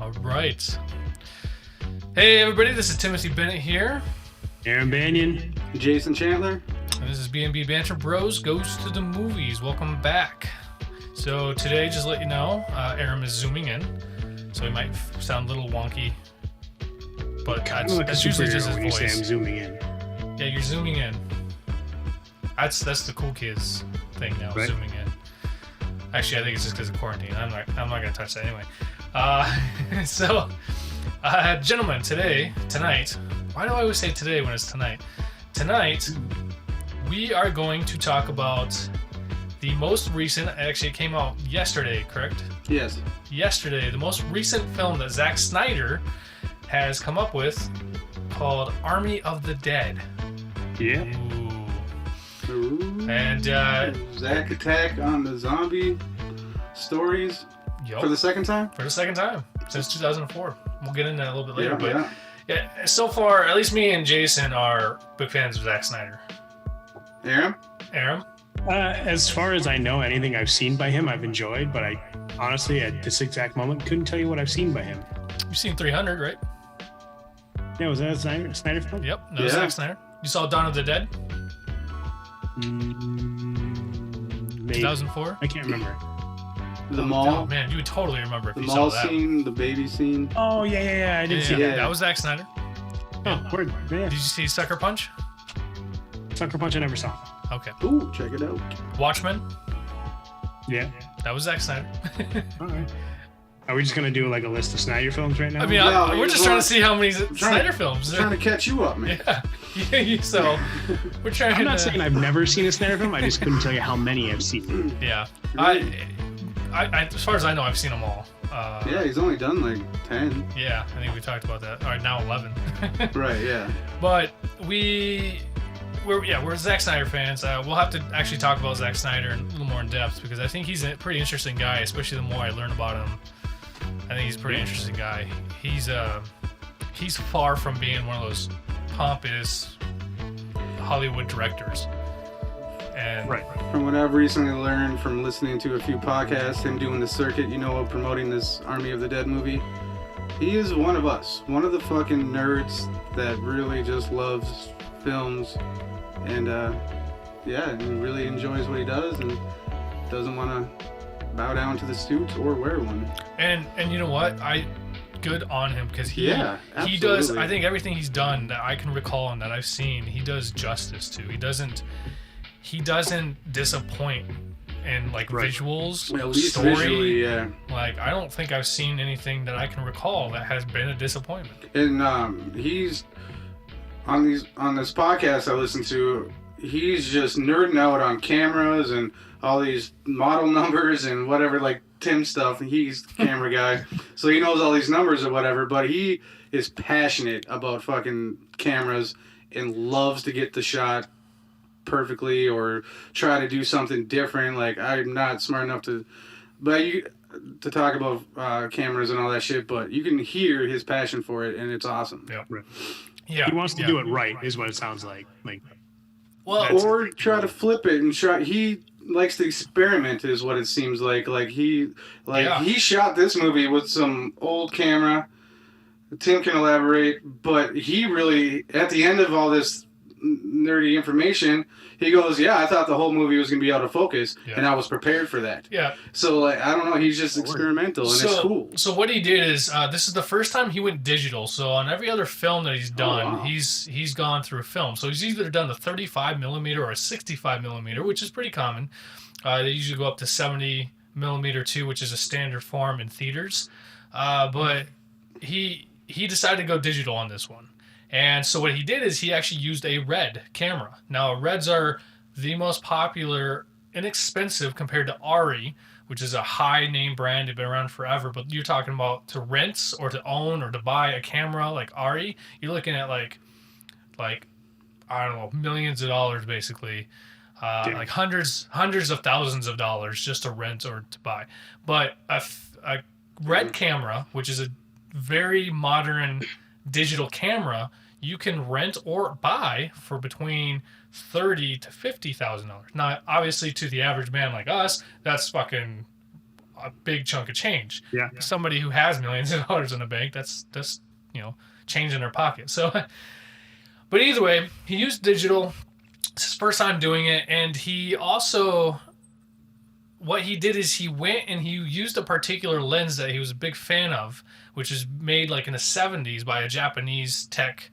All right. Hey, everybody, this is Timothy Bennett here. Aram Banyan. Jason Chandler. And this is B&B Banter Bros Goes to the Movies. Welcome back. So today, just to let you know, Aram is zooming in. So he might sound a little wonky. But that's usually just his when voice. You say I'm zooming in. Yeah, you're zooming in. That's the cool kids thing now, right. Zooming in. Actually, I think it's just because of quarantine. I'm not gonna touch that anyway. So, gentlemen, tonight. Why do I always say today when it's tonight? Tonight, we are going to talk about the most recent. Actually, it came out yesterday, correct? Yes. Yesterday, the most recent film that Zack Snyder has come up with, called Army of the Dead. Yeah. Ooh. And Zack attack on the zombie stories for the second time? For the second time since 2004. We'll get into that a little bit later. Yeah, yeah, so far, at least me and Jason are big fans of Zack Snyder. Aram? As far as I know, anything I've seen by him, I've enjoyed. But I honestly, at this exact moment, couldn't tell you what I've seen by him. You've seen 300, right? Yeah, was that a Snyder film? Yep, that was Zack Snyder. You saw Dawn of the Dead? Maybe. 2004? I can't remember. The mall? Oh, man, you would totally remember if the you mall saw that. scene, the baby scene. Oh, yeah. I did see that. That was Zack Snyder. Oh, word. Yeah. Did you see Sucker Punch? Sucker Punch I never saw. Okay. Ooh, check it out. Watchmen? Yeah. That was Zack Snyder. All right. Are we just going to do like a list of Snyder films right now? I mean, we're just trying to see how many Snyder films. Trying to catch you up, man. Yeah. So, we're trying I'm not saying I've never seen a Snyder film. I just couldn't tell you how many I've seen. Yeah. Really? I as far as I know, I've seen them all. Yeah, he's only done like 10. Yeah, I think we talked about that. All right, now 11. Right, yeah. But we're Zack Snyder fans. We'll have to actually talk about Zack Snyder in a little more in depth because I think he's a pretty interesting guy, especially the more I learn about him. I think he's a pretty interesting guy. He's far from being one of those pompous Hollywood directors. And right. From what I've recently learned from listening to a few podcasts, him doing the circuit, promoting this Army of the Dead movie, he is one of us. One of the fucking nerds that really just loves films and he really enjoys what he does and doesn't want to bow down to the suits or wear one. And you know what? Good on him because he does. I think everything he's done that I can recall and that I've seen, he does justice to. He doesn't disappoint in visuals, at least story. Visually, yeah. Like I don't think I've seen anything that I can recall that has been a disappointment. And he's on this podcast I listen to. He's just nerding out on cameras and all these model numbers and whatever, like Tim stuff. He's the camera guy, so he knows all these numbers or whatever. But he is passionate about fucking cameras and loves to get the shot perfectly or try to do something different. Like I'm not smart enough to talk about cameras and all that shit, but you can hear his passion for it, and it's awesome. Yeah, right. Yeah, he wants to do it right, is what it sounds like. Or try to flip it and try. He likes to experiment, is what it seems like. He shot this movie with some old camera. Tim can elaborate, but he really, at the end of all this nerdy information, he goes, I thought the whole movie was going to be out of focus, and I was prepared for that. Yeah. So, I don't know, he's just experimental, and it's cool. So what he did is, this is the first time he went digital, so on every other film that he's done, he's gone through film. So he's either done the 35mm or a 65mm, which is pretty common. They usually go up to 70mm too, which is a standard form in theaters. But he decided to go digital on this one. And so what he did is he actually used a RED camera. Now, REDs are the most popular, inexpensive compared to ARRI, which is a high name brand. They've been around forever. But you're talking about to rent or to own or to buy a camera like ARRI, you're looking at like I don't know, millions of dollars basically. Like hundreds of thousands of dollars just to rent or to buy. But a RED camera, which is a very modern digital camera, you can rent or buy for between $30,000 to $50,000. Now, obviously, to the average man like us, that's fucking a big chunk of change. Yeah. Somebody who has millions of dollars in the bank, that's change in their pocket. So, but either way, he used digital. It's his first time doing it, and he also, what he did is he went and he used a particular lens that he was a big fan of, which is made like in the 70s by a Japanese tech,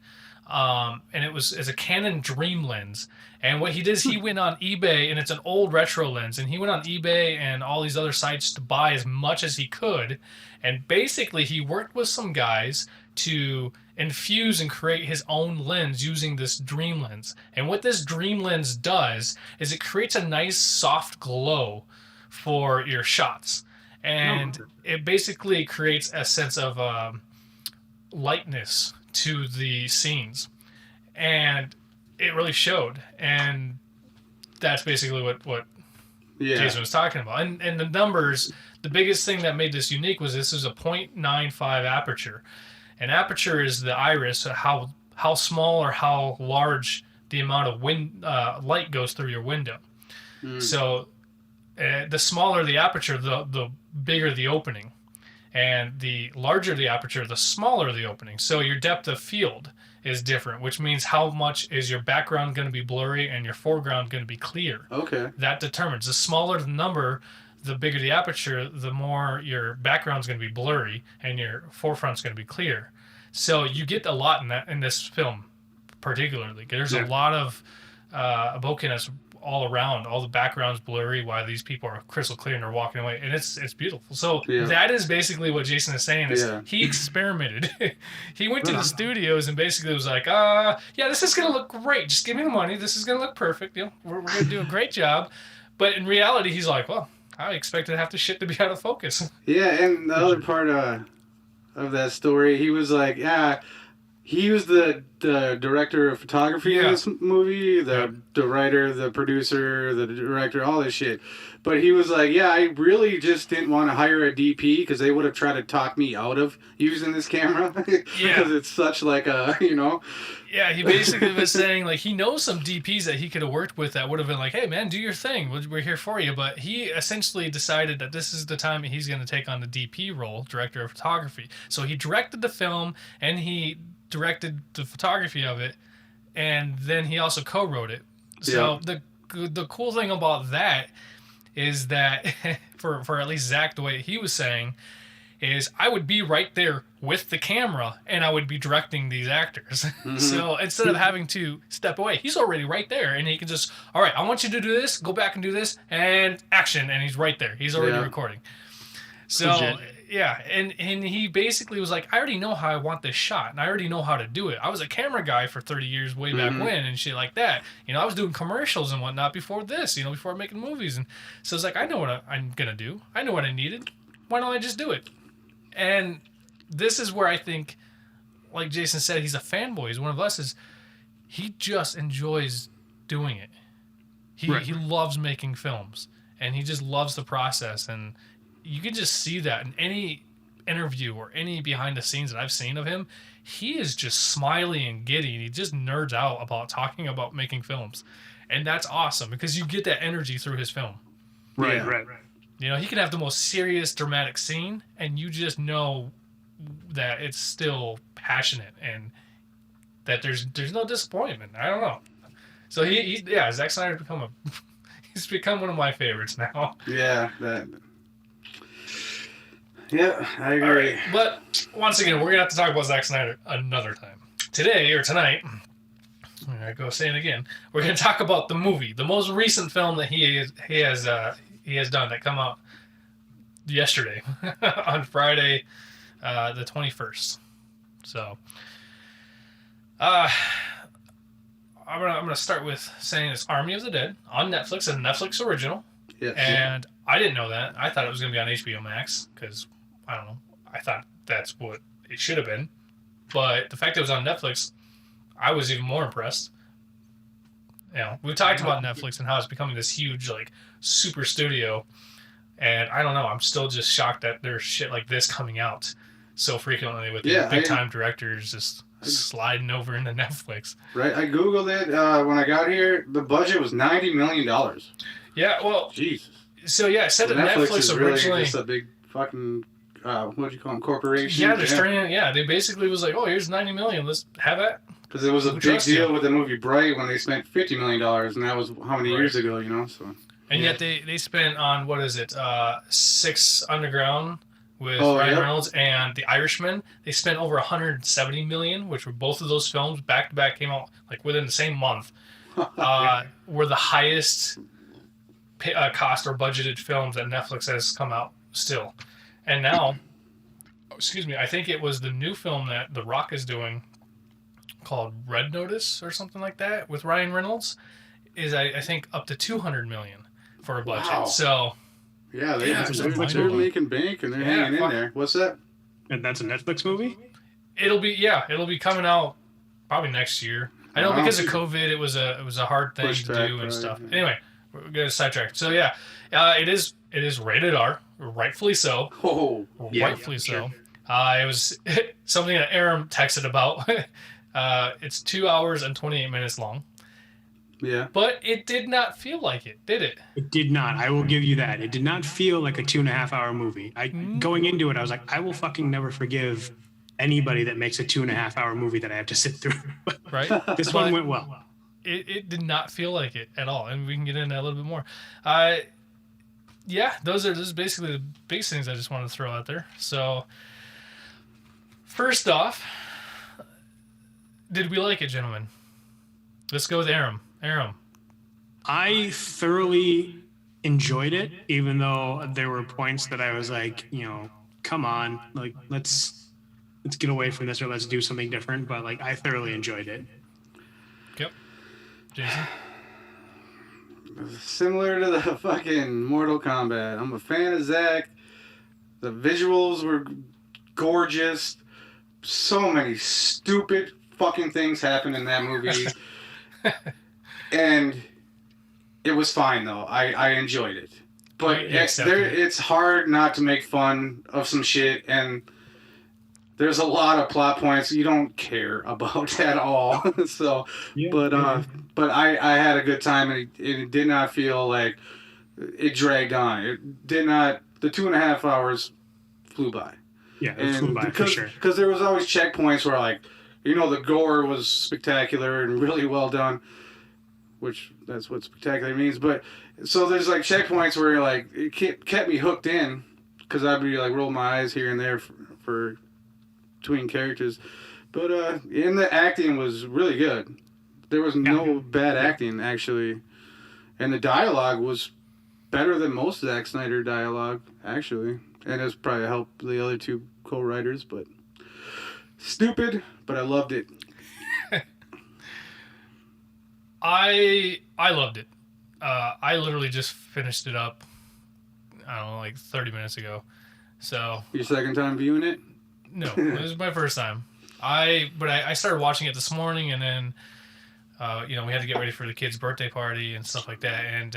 and it was as a Canon Dream lens. And what he did is he went on eBay, and it's an old retro lens, and he went on eBay and all these other sites to buy as much as he could, and basically he worked with some guys to infuse and create his own lens using this Dream lens. And what this Dream lens does is it creates a nice soft glow for your shots, and it basically creates a sense of lightness to the scenes, and it really showed. And that's basically what Jason was talking about. And the numbers, the biggest thing that made this unique was this is a 0.95 aperture. An aperture is the iris, how small or how large the amount of light goes through your window. So the smaller the aperture, the bigger the opening. And the larger the aperture, the smaller the opening. So your depth of field is different, which means how much is your background going to be blurry and your foreground going to be clear. Okay. That determines. The smaller the number, the bigger the aperture, the more your background's going to be blurry and your forefront's going to be clear. So you get a lot in this film, particularly. There's a lot of bokehs all around. All the background's blurry while these people are crystal clear and they're walking away, and it's beautiful. So that is basically what Jason is saying. Is he experimented. He went to the studios and basically was like, this is gonna look great. Just give me the money. This is gonna look perfect. We're gonna do a great job. But in reality, he's like, well, I expected half the shit to be out of focus. Yeah, and the other part of that story, he was like, he was the director of photography in this movie, the writer, the producer, the director, all this shit. But he was like, I really just didn't want to hire a DP because they would have tried to talk me out of using this camera. Because it's such like a, Yeah, he basically was saying, like, he knows some DPs that he could have worked with that would have been like, hey, man, do your thing. We're here for you. But he essentially decided that this is the time he's going to take on the DP role, director of photography. So he directed the film, and he directed the photography of it, and then he also co-wrote it. So the cool thing about that is that for at least Zach, the way he was saying is I would be right there with the camera and I would be directing these actors. So instead of having to step away, he's already right there, and he can just, all right, I want you to do this, go back and do this, and action, and he's right there. He's already recording. So and he basically was like, I already know how I want this shot, and I already know how to do it. I was a camera guy for 30 years way back when and shit like that. I was doing commercials and whatnot before this, before making movies. And so it's like, I know what I'm going to do. I know what I needed. Why don't I just do it? And this is where I think, like Jason said, he's a fanboy. He's one of us. He just enjoys doing it. He loves making films, and he just loves the process. And you can just see that in any interview or any behind the scenes that I've seen of him. He is just smiley and giddy, and he just nerds out about talking about making films. And that's awesome because you get that energy through his film. Right. He can have the most serious, dramatic scene, and you just know that it's still passionate and that there's no disappointment. I don't know. So Zack Snyder's he's become one of my favorites now. Yeah, I agree. Right. But once again, we're gonna have to talk about Zack Snyder another time. Today or tonight, I'm gonna go say it again. We're gonna talk about the movie, the most recent film that he has done that come out yesterday on Friday, the 21st. So, I'm gonna start with saying it's Army of the Dead on Netflix, a Netflix original. And I didn't know that. I thought it was gonna be on HBO Max because I don't know. I thought that's what it should have been. But the fact that it was on Netflix, I was even more impressed. We talked about Netflix and how it's becoming this huge, like, super studio. And I don't know. I'm still just shocked that there's shit like this coming out so frequently with big-time directors just sliding over into Netflix. Right. I Googled it when I got here. The budget was $90 million. Yeah, well... Jesus. So yeah, it said that Netflix is originally. really just a big fucking what do you call them? Corporation. Yeah, they're starting. Yeah, they basically was like, oh, here's 90 million. Let's have it. Because it was a big deal with the movie Bright when they spent $50 million, and that was how many years ago, you know? So. And yet they spent on, what is it, 6 Underground with Ryan Reynolds and The Irishman. They spent over 170 million, which were both of those films back to back, came out like within the same month. Were the highest cost or budgeted films that Netflix has come out still. And now, excuse me, I think it was the new film that The Rock is doing called Red Notice or something like that with Ryan Reynolds is I think up to 200 million for a budget. Wow. So yeah, they're making bank and they're hanging in there. What's that? And that's a Netflix movie? It'll be coming out probably next year. I know because of COVID it was a hard thing to do and stuff. Yeah. Anyway, we're gonna sidetrack. So yeah, it is rated R, rightfully so. Oh, rightfully so. It was something that Aram texted about. It's 2 hours and 28 minutes long. Yeah. But it did not feel like it, did it? It did not. I will give you that. It did not feel like a 2.5 hour movie. Going into it, I was like, I will fucking never forgive anybody that makes a 2.5 hour movie that I have to sit through. Right. This one went well. It did not feel like it at all. And we can get into that a little bit more. Yeah, those are basically the biggest things I just wanted to throw out there. So first off, did we like it, gentlemen? Let's go with Aram. I thoroughly enjoyed it, even though there were points that I was like, come on, like let's get away from this or let's do something different. But like, I thoroughly enjoyed it. Yep. Jason? Similar to the fucking Mortal Kombat. I'm a fan of Zack. The visuals were gorgeous. So many stupid fucking things happened in that movie. And it was fine though. I enjoyed it. But it's hard not to make fun of some shit, and there's a lot of plot points you don't care about at all. So, yeah, but I had a good time, and it did not feel like it dragged on. It did not. The 2.5 hours flew by. Yeah, it flew by for sure. Because there was always checkpoints where the gore was spectacular and really well done, which that's what spectacular means. But so there's like checkpoints where it kept me hooked in, because I'd be like roll my eyes here and there for between characters. But and the acting was really good. There was no bad acting actually, and the dialogue was better than most Zack Snyder dialogue actually, and it's probably helped the other two co-writers. But stupid, but I loved it. I loved it. I literally just finished it up, I don't know, like 30 minutes ago. So your second time viewing it? No, it was my first time. I started watching it this morning, and then we had to get ready for the kid's birthday party and stuff like that. And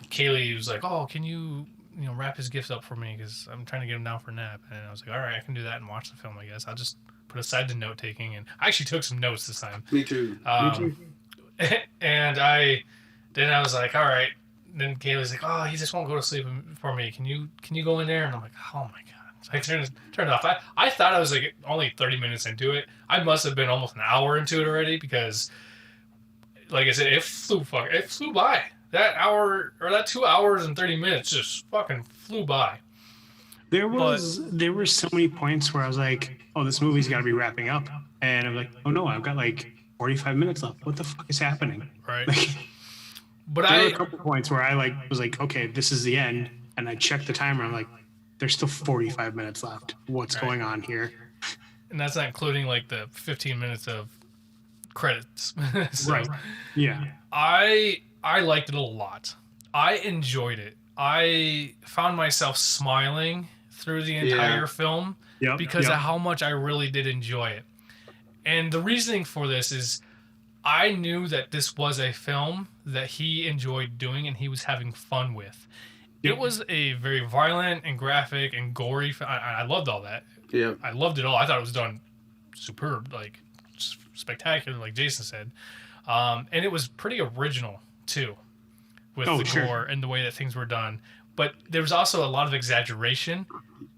Kaylee was like, "Oh, can you wrap his gifts up for me? Because I'm trying to get him down for a nap." And I was like, "All right, I can do that and watch the film. I guess I'll just put aside the note taking." And I actually took some notes this time. Me too. And I was like, all right. And then Kaylee's like, oh, he just won't go to sleep for me. Can you go in there? And I'm like, oh my god. So I turned it off. I thought I was like only 30 minutes into it. I must have been almost an hour into it already, because, like I said, it flew by. That hour or that 2 hours and 30 minutes just fucking flew by. There were so many points where I was like, oh, this movie's got to be wrapping up, and I'm like, oh no, I've got like 45 minutes left. What the fuck is happening? Right. But there were a couple points where I was like, okay, this is the end, and I checked the timer. I'm like, there's still 45 minutes left. What's going on here? And that's not including like the 15 minutes of credits. So, right. Yeah. I liked it a lot. I enjoyed it. I found myself smiling through the entire film because of how much I really did enjoy it. And the reasoning for this is I knew that this was a film that he enjoyed doing and he was having fun with. It was a very violent and graphic and gory. I loved all that. Yeah. I loved it all. I thought it was done superb, like spectacular, like Jason said. And it was pretty original, too, with the gore and the way that things were done. but there was also a lot of exaggeration,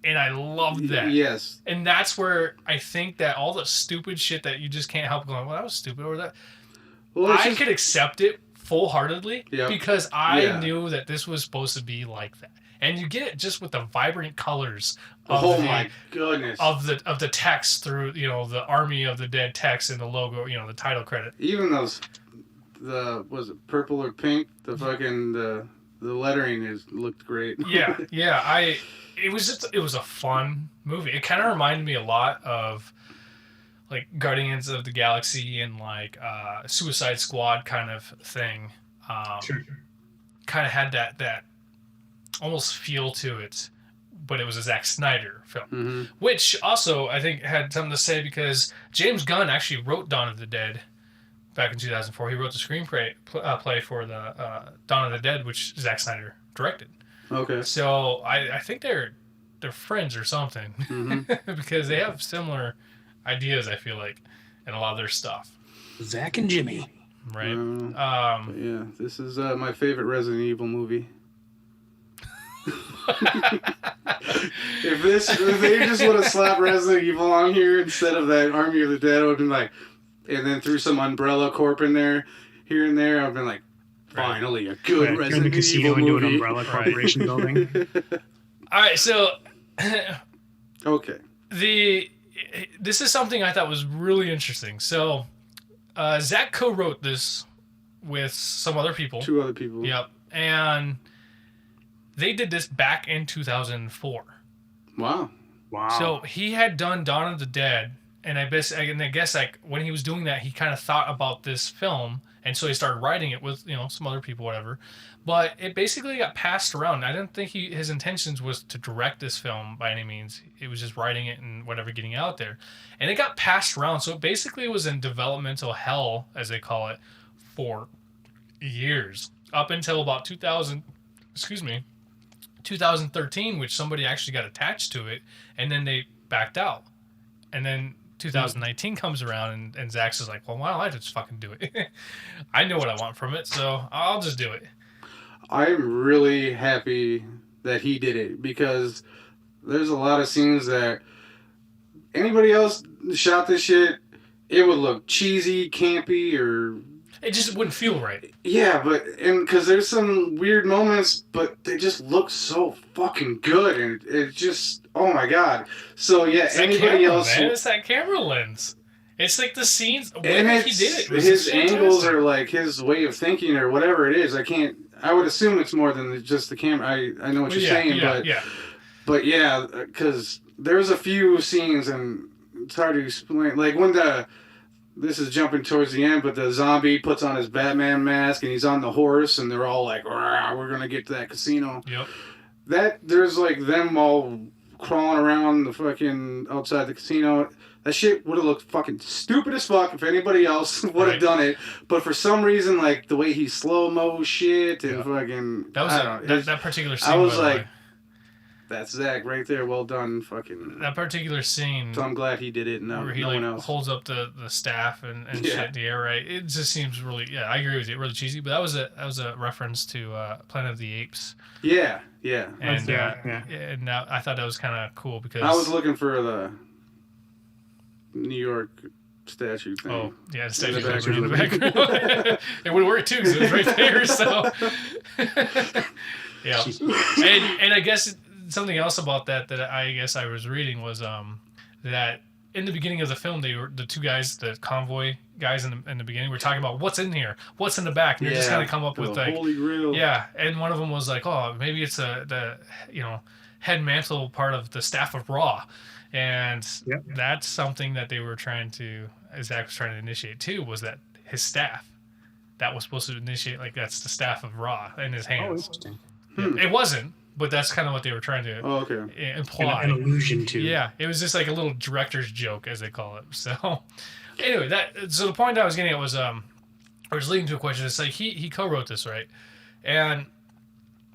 and I loved that. Yes. And that's where I think that all the stupid shit that you just can't help going, well, that was stupid, or that. Well, I could accept it full-heartedly because I Yeah. knew that this was supposed to be like that. And you get it just with the vibrant colors Oh my goodness. of the text through, you know, the Army of the Dead text and the logo, you know, the title credit. Even those, was it purple or pink? The fucking the lettering looked great. Yeah. It was a fun movie. It kind of reminded me a lot of like Guardians of the Galaxy and like Suicide Squad kind of thing. Sure. Kind of had that almost feel to it, but it was a Zack Snyder film, Mm-hmm. which also I think had something to say because James Gunn actually wrote Dawn of the Dead back in 2004. He wrote the screenplay play for the Dawn of the Dead, which Zack Snyder directed. Okay. So I think they're friends or something Mm-hmm. because they have similar ideas. I feel like in a lot of their stuff, Zach and Jimmy. right? But yeah, this is my favorite Resident Evil movie. If they just would have slapped Resident Evil on here instead of that Army of the Dead, I would have been like, and then threw some Umbrella Corp in there, here and there, I've been like, finally a good Right, Resident in the casino Evil and do movie. an Umbrella Corporation building. All right, so Okay. this is something I thought was really interesting. So Zach co-wrote this with some other people. 2 other people. Yep, and they did this back in 2004. Wow. Wow. So he had done Dawn of the Dead, and I guess like when he was doing that, he kind of thought about this film, and so he started writing it with some other people, whatever. But it basically got passed around. I didn't think his intentions was to direct this film by any means. It was just writing it and whatever, getting it out there, and it got passed around. So it basically was in developmental hell, as they call it, for years up until about 2013, which somebody actually got attached to it, and then they backed out. And then 2019 comes around, and Zach's is like, well, why don't I just fucking do it? I know what I want from it, so I'll just do it. I'm really happy that he did it because there's a lot of scenes that anybody else shot this shit, it would look cheesy, campy, or It just wouldn't feel right. yeah, and because there's some weird moments, but they just look so fucking good, and it just, oh my god. So yeah, It's that anybody camera, else, man. It's that camera lens. It's like the scenes. The and way he did it. Was his fantastic. angles are like his way of thinking or whatever it is. I would assume it's more than just the camera. I know what you're saying, but yeah, because there's a few scenes, and it's hard to explain. Like when this is jumping towards the end, but the zombie puts on his Batman mask and he's on the horse, and they're all like, we're gonna get to that casino. Yep. There's like them all crawling around the fucking outside the casino. That shit would have looked fucking stupid as fuck if anybody else would have done it. But for some reason, like the way he slow-mo shit and fucking... That particular scene. I was by the like, way. that's Zach right there. Well done, fucking... That particular scene. So I'm glad he did it. No, where he no like one else. holds up the staff and shit in the air, right? It just seems really, I agree with you, really cheesy. But that was a reference to Planet of the Apes. Yeah. And yeah. and now I thought that was kind of cool because I was looking for the New York statue thing. Oh, yeah, the In the statue in the background. It would work too, because it was right there. So, yeah, and I guess something else about that I guess I was reading was that in the beginning of the film, they were the two guys, the convoy guys in the beginning, were talking about what's in here, what's in the back, and they're just gonna come up with like Holy Grail. yeah, and one of them was like, oh, maybe it's the head mantle part of the staff of Ra. And that's something that they were trying to, Zach was trying to initiate too, was that his staff, that was supposed to initiate, like that's the staff of Ra in his hands. interesting. It wasn't, but that's kind of what they were trying to imply. An allusion to. Yeah, it was just like a little director's joke, as they call it. So anyway, so the point I was getting at was, I was leading to a question. It's like he co-wrote this, right? And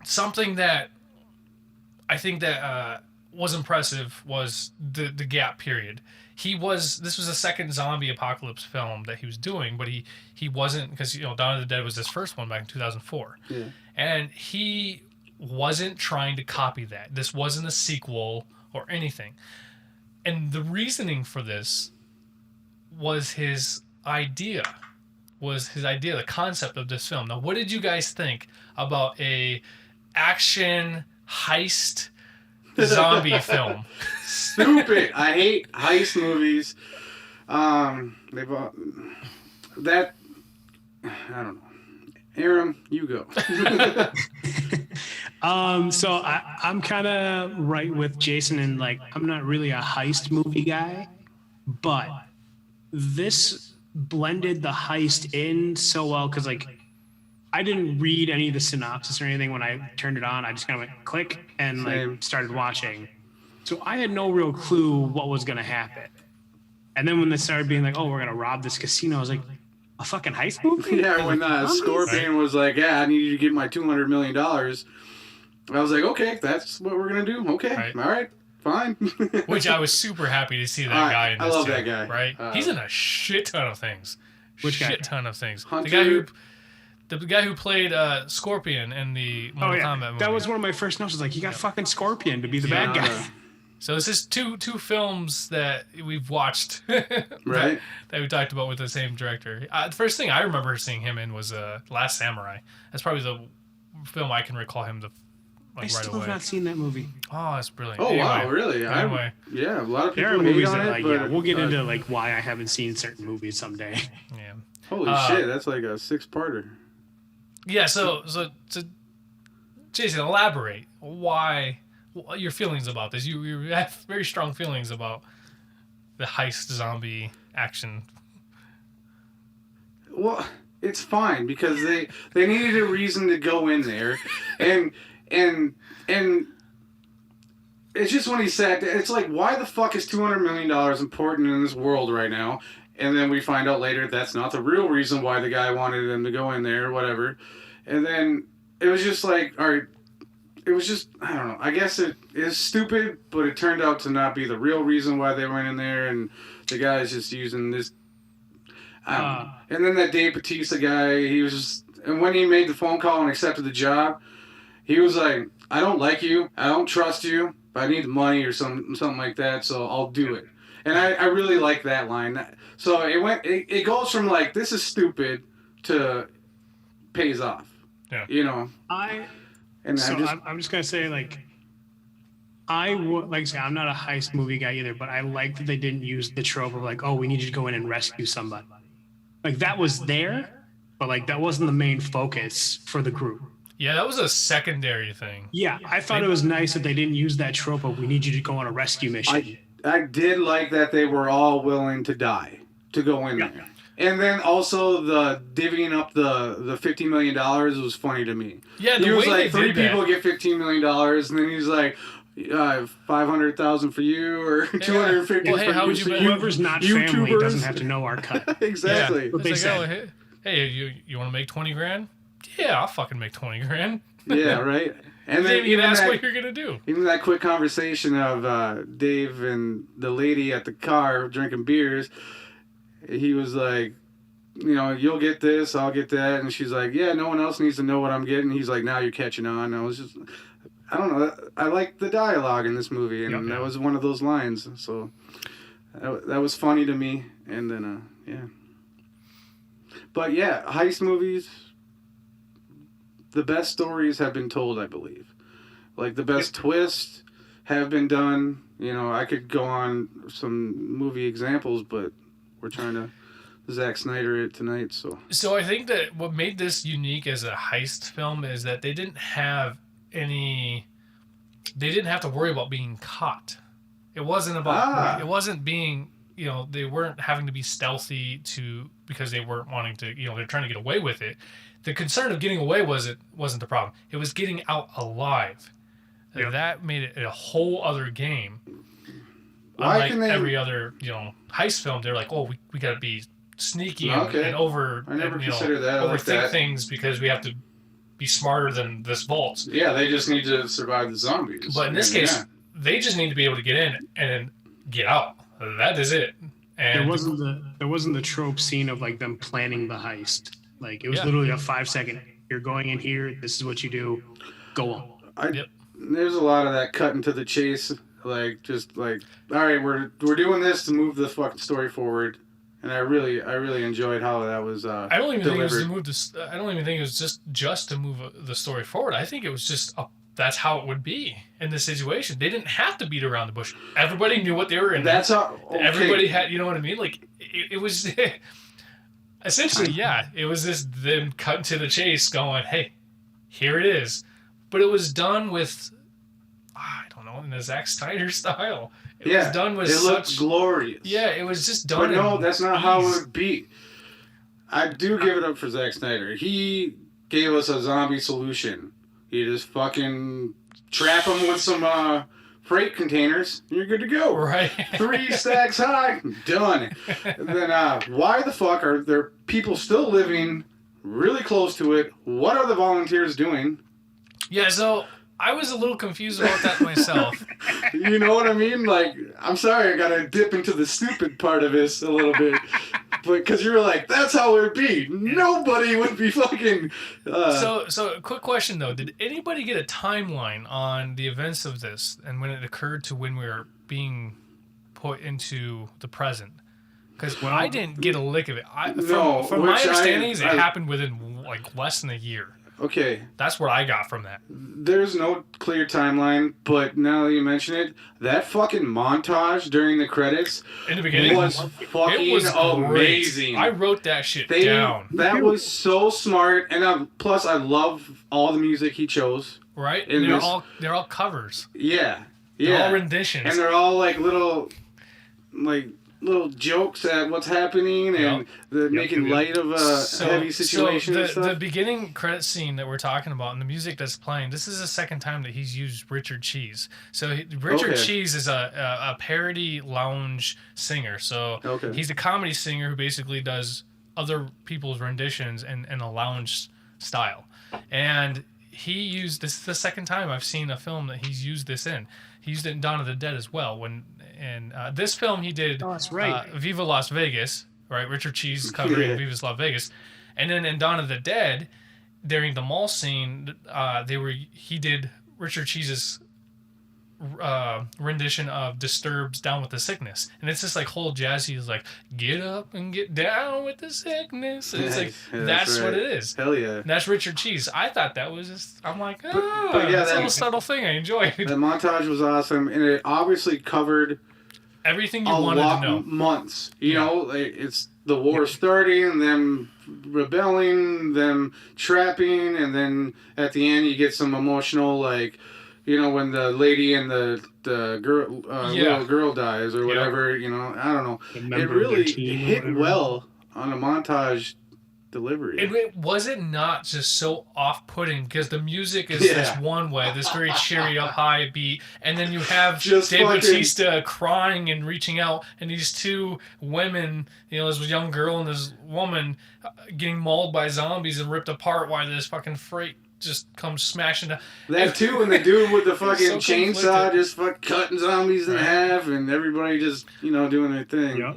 something that I think that was impressive was the gap period. This was a second zombie apocalypse film that he was doing, but he wasn't, because Dawn of the Dead was his first one back in 2004. Yeah. And he wasn't trying to copy that. This wasn't a sequel or anything. And the reasoning for this was his idea. The concept of this film. Now, what did you guys think about a action heist zombie film? Stupid. I hate heist movies. They've that. I don't know. Aram, you go. So I'm kind of right with Jason, and like I'm not really a heist movie guy, but this blended the heist in so well because like I didn't read any of the synopsis or anything when I turned it on. I just kind of went click and like started watching. So I had no real clue what was gonna happen. And then when they started being like, "Oh, we're gonna rob this casino," I was like, "A fucking heist movie?" Yeah, when Scorpion was like, "Yeah, I need you to get my $200 million," I was like, "Okay, that's what we're gonna do. Okay, all right, fine." Which I was super happy to see that guy in this. I love too, that guy. Right? He's in a shit ton of things. Ton of things. Hunter. The guy who played Scorpion in the Mortal Kombat movie. That was one of my first notes. Was like, he got fucking Scorpion to be the bad guy. So this is two films that we've watched, right? That we talked about with the same director. The first thing I remember seeing him in was Last Samurai. That's probably the film I can recall him I still have not seen that movie. Oh, it's brilliant. Oh, wow, really? Anyway. Yeah, a lot of people there are movies on that, it, but we'll get into like why I haven't seen certain movies someday. Yeah. Holy shit, that's like a 6-parter. Yeah, so Jason, elaborate. Why your feelings about this? You have very strong feelings about the heist zombie action. Well, it's fine because they needed a reason to go in there, and it's just when he said, it's like, why the fuck is $200 million important in this world right now? And then we find out later that's not the real reason why the guy wanted them to go in there or whatever. And then it was just like, all right, it was just, I don't know. I guess it is stupid, but it turned out to not be the real reason why they went in there. And the guy's just using this. And then that Dave Bautista guy, he was just, and when he made the phone call and accepted the job, he was like, I don't like you. I don't trust you, but I need the money or something like that. So I'll do it. And I really like that line. So it goes from like, this is stupid to pays off. Yeah. You know? I'm just going to say, like, like I say, I'm not a heist movie guy either, but I like that they didn't use the trope of like, oh, we need you to go in and rescue somebody. Like, that was there, but like, that wasn't the main focus for the group. Yeah, that was a secondary thing. Yeah, I thought it was nice that they didn't use that trope of we need you to go on a rescue mission. I did like that they were all willing to die to go in there. And then also the divvying up the $50 million was funny to me. Yeah, he was like, 3 people get $15 million, and then he's like, 500,000 for you or 250 for how you. would you whoever's not family doesn't have to know our cut. Exactly. Yeah. It's like, hey, you want to make 20 grand? Yeah, I'll fucking make 20 grand. Yeah, right. And then even ask what you're gonna do. Even that quick conversation of Dave and the lady at the car drinking beers, he was like, you know, you'll get this, I'll get that, and she's like, yeah, no one else needs to know what I'm getting. He's like, now you're catching on. I was just, I don't know, I like the dialogue in this movie, and that was one of those lines. So that was funny to me, and then but yeah, heist movies. The best stories have been told, I believe. Like, the best twists have been done. You know, I could go on some movie examples, but we're trying to Zack Snyder it tonight, so. So I think that what made this unique as a heist film is that they didn't have to worry about being caught. It wasn't about, it wasn't being, you know, they weren't having to be stealthy because they weren't wanting to, you know, they're trying to get away with it. The concern of getting away wasn't the problem. It was getting out alive. Yep. That made it a whole other game. Unlike every other, you know, heist film, they're like, oh, we got to be sneaky and overthink things because we have to be smarter than this vault. Yeah, they just need to survive the zombies. But in this case, they just need to be able to get in and get out. That is it. And there wasn't the trope scene of like them planning the heist. Like, it was literally a 5-second. You're going in here. This is what you do. Go on. Yep. There's a lot of that cutting to the chase, like just like, all right, we're doing this to move the fucking story forward, and I really enjoyed how that was. I don't even delivered. think it was to move this. I don't even think it was just to move the story forward. I think it was just that's how it would be in this situation. They didn't have to beat around the bush. Everybody knew what they were in. That's how. Okay. Everybody had, you know what I mean? Like it was essentially, yeah. It was just them cutting to the chase, going, "Hey, here it is," but it was done with. I don't know, in the Zack Snyder style. It was done with it looked glorious. Yeah, it was just done. But no, that's not how it would be. I do give it up for Zack Snyder. He gave us a zombie solution. You just fucking trap them with some freight containers, and you're good to go. Right. 3 stacks high, done. And then why the fuck are there people still living really close to it? What are the volunteers doing? Yeah, so I was a little confused about that myself. You know what I mean? Like, I'm sorry, I gotta dip into the stupid part of this a little bit, but because you were like, that's how it would be. Yeah. Nobody would be fucking. So, quick question though: did anybody get a timeline on the events of this and when it occurred to when we were being put into the present? Because I didn't get a lick of it. From my understanding, it happened within like less than a year. Okay. That's what I got from that. There's no clear timeline, but now that you mention it, that fucking montage during the credits in the beginning was fucking amazing. I wrote that shit down. That was so smart, and plus I love all the music he chose. Right? And they're all covers. Yeah. They're all renditions. And they're all like little jokes at what's happening and making light of a heavy situation. So the beginning credit scene that we're talking about and the music that's playing, this is the second time that he's used Richard Cheese. So Richard Cheese is a parody lounge singer. So he's a comedy singer who basically does other people's renditions in a lounge style. And he used this is the second time I've seen a film that he's used this in. He used it in Dawn of the Dead as well. In this film, he did Viva Las Vegas, right? Richard Cheese covering Viva Las Vegas. And then in Dawn of the Dead, during the mall scene, he did Richard Cheese's rendition of Disturbed's Down with the Sickness. And it's just like whole jazzy is like, get up and get down with the sickness. And it's like, that's what it is. Hell yeah. And that's Richard Cheese. I thought that was just, I'm like, that's a little subtle thing I enjoyed. The montage was awesome. And it obviously covered everything you wanted to know. Months. You know, it's the war starting, them rebelling, them trapping, and then at the end you get some emotional, like, you know, when the lady and the girl, little girl dies or whatever, you know, I don't know. It really hit well on a montage delivery. It was it not just so off-putting because the music is this one way, this very cheery up high beat, and then you have Dave Bautista crying and reaching out, and these two women, you know, this young girl and this woman getting mauled by zombies and ripped apart while this fucking freight just comes smashing down. That too, and the dude with the fucking chainsaw just cutting zombies in half, and everybody just, you know, doing their thing. Yep.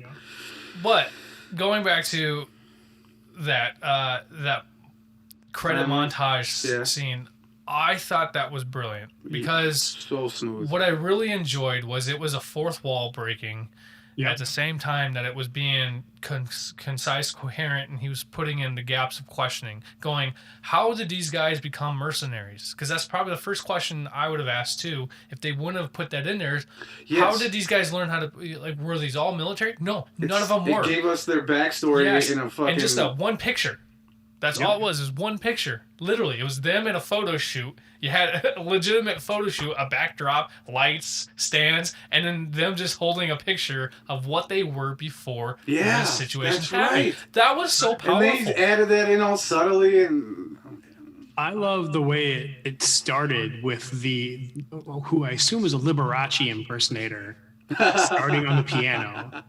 But going back to that credit montage scene, I thought that was brilliant because so smooth. What I really enjoyed was it was a fourth wall breaking. At the same time that it was being concise, coherent, and he was putting in the gaps of questioning, going, how did these guys become mercenaries? Because that's probably the first question I would have asked too. If they wouldn't have put that in there, how did these guys learn how to, like, were these all military? No, none of them were. It gave us their backstory in a fucking... And just one picture. That's all it was one picture. Literally, it was them in a photo shoot. You had a legitimate photo shoot, a backdrop, lights, stands, and then them just holding a picture of what they were before this situation happened. Right. That was so powerful. And they added that in all subtly. And I love the way it started with who I assume is a Liberace impersonator, starting on the piano,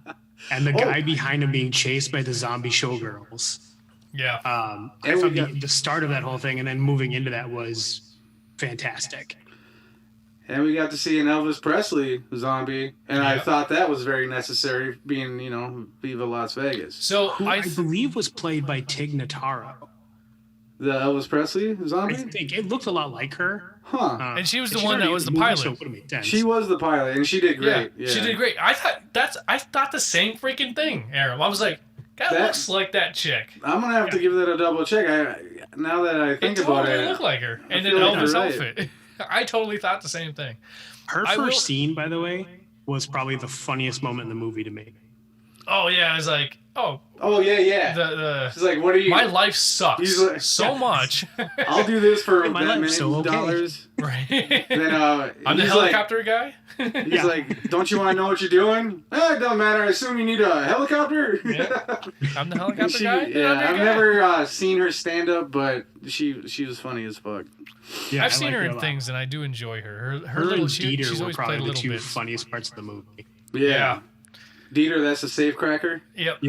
and the guy behind him being chased by the zombie showgirls. Yeah. I thought the start of that whole thing and then moving into that was fantastic. And we got to see an Elvis Presley zombie, and I thought that was very necessary, being, you know, Viva Las Vegas. So who I believe was played by Tig Notaro. The Elvis Presley I zombie? think it looked a lot like her. Huh. And she was the she's one that already was the in movie, pilot. So it would have made sense. She was the pilot, and she did great. Yeah, She did great. I thought the same freaking thing, Aram. I was like, that looks like that chick. I'm gonna have to give that a double check. Now that I think about it, It looked like her, and then feel like Elvis you're right. outfit. I totally thought the same thing. Her first scene, by the way, was probably the funniest moment in the movie to me. Oh yeah, I was like, oh yeah. She's like, what are you? My life sucks He's like, so much. I'll do this for My that life's many so okay. dollars. Right. Then I'm the he's helicopter guy. He's like, don't you want to know what you're doing? It doesn't matter. I assume you need a helicopter. Yeah. I'm the helicopter guy. Yeah, I've never seen her stand up, but she was funny as fuck. Yeah, I've seen her in things, and I do enjoy her. Her little and she's Dieter were always probably played the little two bits. funniest parts of the movie. Yeah. Dieter, that's a safecracker. Yep.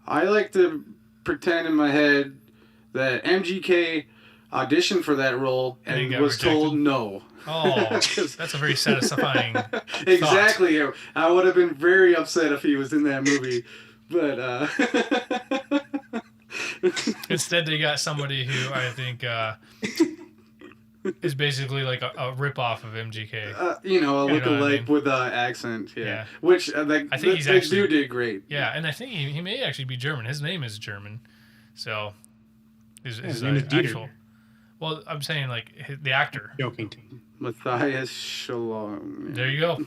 I like to pretend in my head that MGK auditioned for that role and was told no. Oh, that's a very satisfying. Exactly. Thought. I would have been very upset if he was in that movie, but instead they got somebody who I think is basically like a rip-off of MGK. A look-alike with accent. Yeah. Which I think he's actually dude did great. Yeah, and I think he may actually be German. His name is German, so his name is Dieter. actual. Well, I'm saying like the actor. Joking. Matthias Shalom. There you go.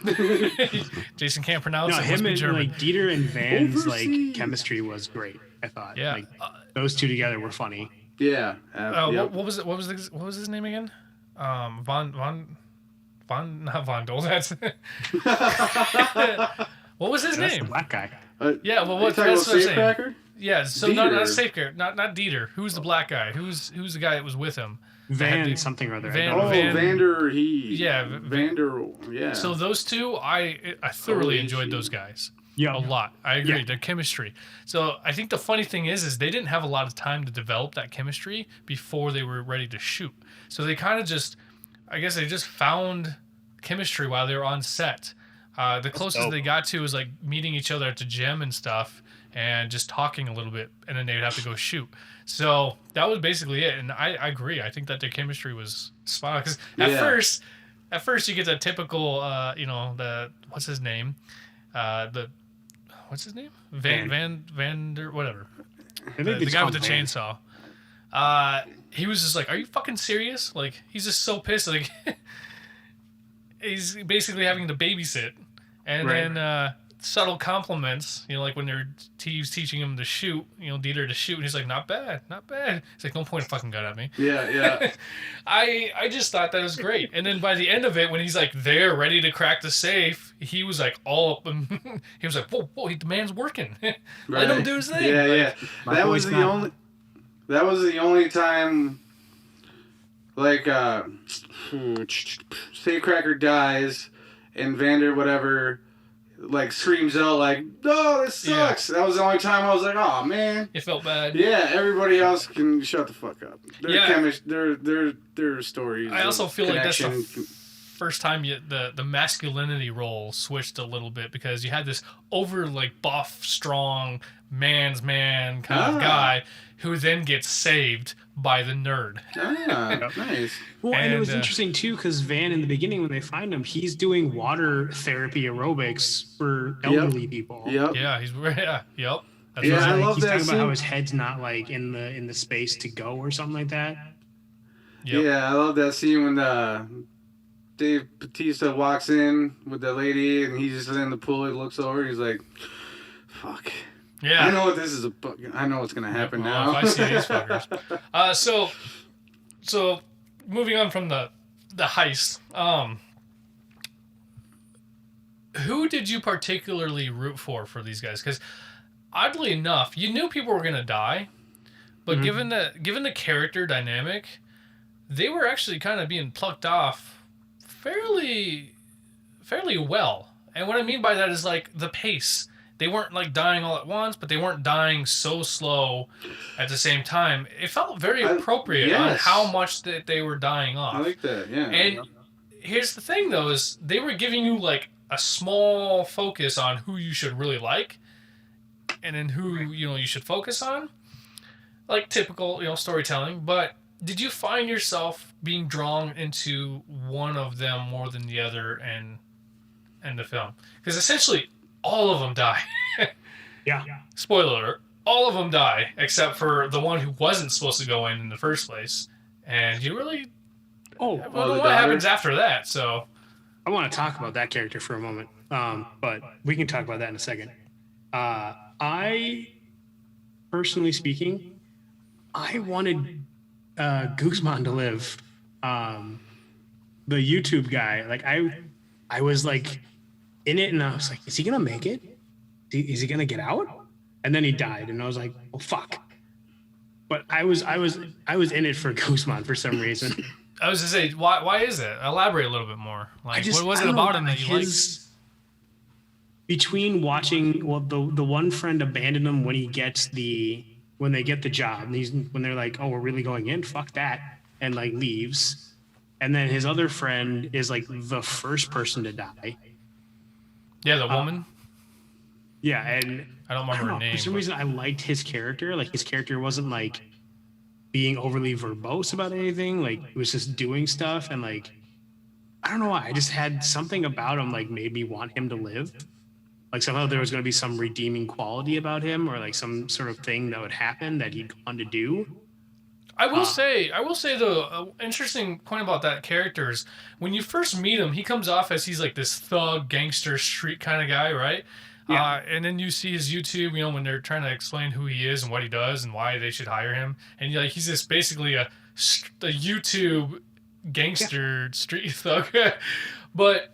Jason can't pronounce no, it. Him and German. like Dieter and Van's like chemistry was great. I thought. Yeah. Like, those two together were funny. Yeah. What was it? What was his name again? Not Von Dole. That's what was his name? The black guy. Yeah. Well, that's what I'm saying. Yeah. So Dieter. not Safeguard. Not Dieter. Who's the black guy? Who's the guy that was with him? Van something or other. Vander. Vander. Yeah. So those two, I thoroughly enjoyed those guys. Yeah, a lot. I agree. Yeah. Their chemistry. So I think the funny thing is they didn't have a lot of time to develop that chemistry before they were ready to shoot. So they kind of just, I guess they just found chemistry while they were on set. The closest they got to was like meeting each other at the gym and stuff and just talking a little bit, and then they'd have to go shoot. So that was basically it. And I agree. I think that their chemistry was spot on. Because at first you get the typical, what's his name? What's his name? Vander, whatever. The guy with the chainsaw. He was just like, "Are you fucking serious?" Like, he's just so pissed. Like, he's basically having to babysit, and then subtle compliments. Like when he's teaching him to shoot. Dieter to shoot, and he's like, "Not bad, not bad." He's like, "Don't point a fucking gun at me." Yeah. I just thought that was great. And then by the end of it, when he's like there, ready to crack the safe, he was like all up, and he was like, "Whoa, the man's working. Let him do his thing." Yeah. That was the only time. Like, Safecracker dies, and Vander whatever, like screams out like, "Oh, this sucks!" Yeah. That was the only time I was like, "Oh man." It felt bad. Yeah, everybody else can shut the fuck up. Their stories. I also feel like that's the first time the masculinity role switched a little bit, because you had this over like buff, strong man's man kind of guy who then gets saved by the nerd. Nice. Well, and it was interesting too, because Van in the beginning, when they find him, he's doing water therapy aerobics for elderly people. Yep. Yeah, yep. That's I love he's that talking scene. about how his head's not like in the space to go or something like that. Yep. Yeah, I love that scene when Dave Bautista walks in with that lady, and he's just in the pool. He looks over, he's like, "Fuck." Yeah. I know what this is I know what's gonna happen now. If I see these fuckers. So moving on from the heist, who did you particularly root for these guys? Because oddly enough, you knew people were gonna die, but given the character dynamic, they were actually kind of being plucked off fairly well. And what I mean by that is like the pace. They weren't like dying all at once, but they weren't dying so slow at the same time. It felt very appropriate on how much that they were dying off. I like that, yeah. And here's the thing, though, is they were giving you like a small focus on who you should really like, and then who you should focus on, like typical storytelling. But did you find yourself being drawn into one of them more than the other in the film? Because essentially all of them die. Yeah. Spoiler alert, all of them die except for the one who wasn't supposed to go in the first place. And you really I don't know what happens after that. So I want to talk about that character for a moment, but we can talk about that in a second. I, personally speaking, I wanted Guzman to live. The YouTube guy, like I was like in it, and I was like, is he gonna make it? Is he gonna get out? And then he died, and I was like, oh fuck. But I was in it for Guzman for some reason. I was to say, why is it? Elaborate a little bit more. Like, what was it about him that you liked? Between watching, the one friend abandoned him when they get the job, and when they're like, oh, we're really going in, fuck that, and like leaves, and then his other friend is like the first person to die. Yeah, the woman. Yeah, and I don't remember her name. For some reason, I liked his character. Like his character wasn't like being overly verbose about anything. Like he was just doing stuff, and like I don't know why. I just had something about him like made me want him to live. Like somehow there was going to be some redeeming quality about him, or like some sort of thing that would happen that he'd gone to do. I will say the interesting point about that character is when you first meet him, he comes off as he's like this thug, gangster, street kind of guy, right? Yeah. And then you see his YouTube, when they're trying to explain who he is and what he does and why they should hire him, and he's just basically a YouTube gangster street thug. But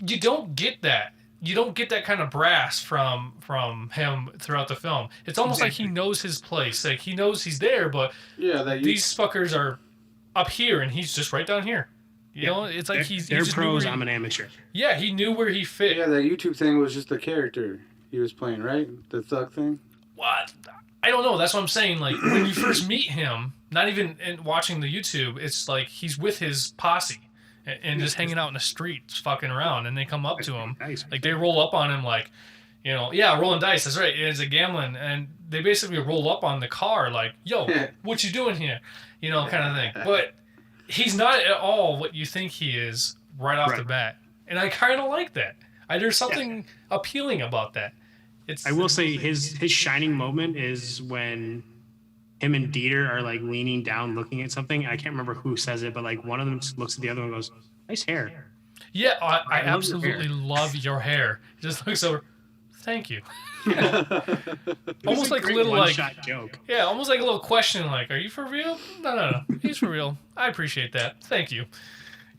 you don't get that. You don't get that kind of brass from him throughout the film. It's almost like he knows his place. Like he knows he's there, but these fuckers are up here and he's just right down here. You know, it's like they're pros. I'm an amateur. Yeah, he knew where he fit. Yeah, that YouTube thing was just the character he was playing, right? The thug thing. What? I don't know. That's what I'm saying. Like when you first meet him, not even watching the YouTube, it's like he's with his posse. And just hanging out in the streets, fucking around, and they come up to him, like they roll up on him, like, rolling dice. That's right, it's a gambling, and they basically roll up on the car, like, "Yo, what you doing here?" Kind of thing. But he's not at all what you think he is right off the bat, and I kind of like that. There's something appealing about that. I will say his shining moment is when him and Dieter are like leaning down, looking at something. I can't remember who says it, but like one of them looks at the other one and goes, "Nice hair." Yeah, I absolutely love your hair. He just looks over. Thank you. Almost like a little one-shot joke. Yeah, almost like a little question, like, "Are you for real?" No. He's for real. I appreciate that. Thank you.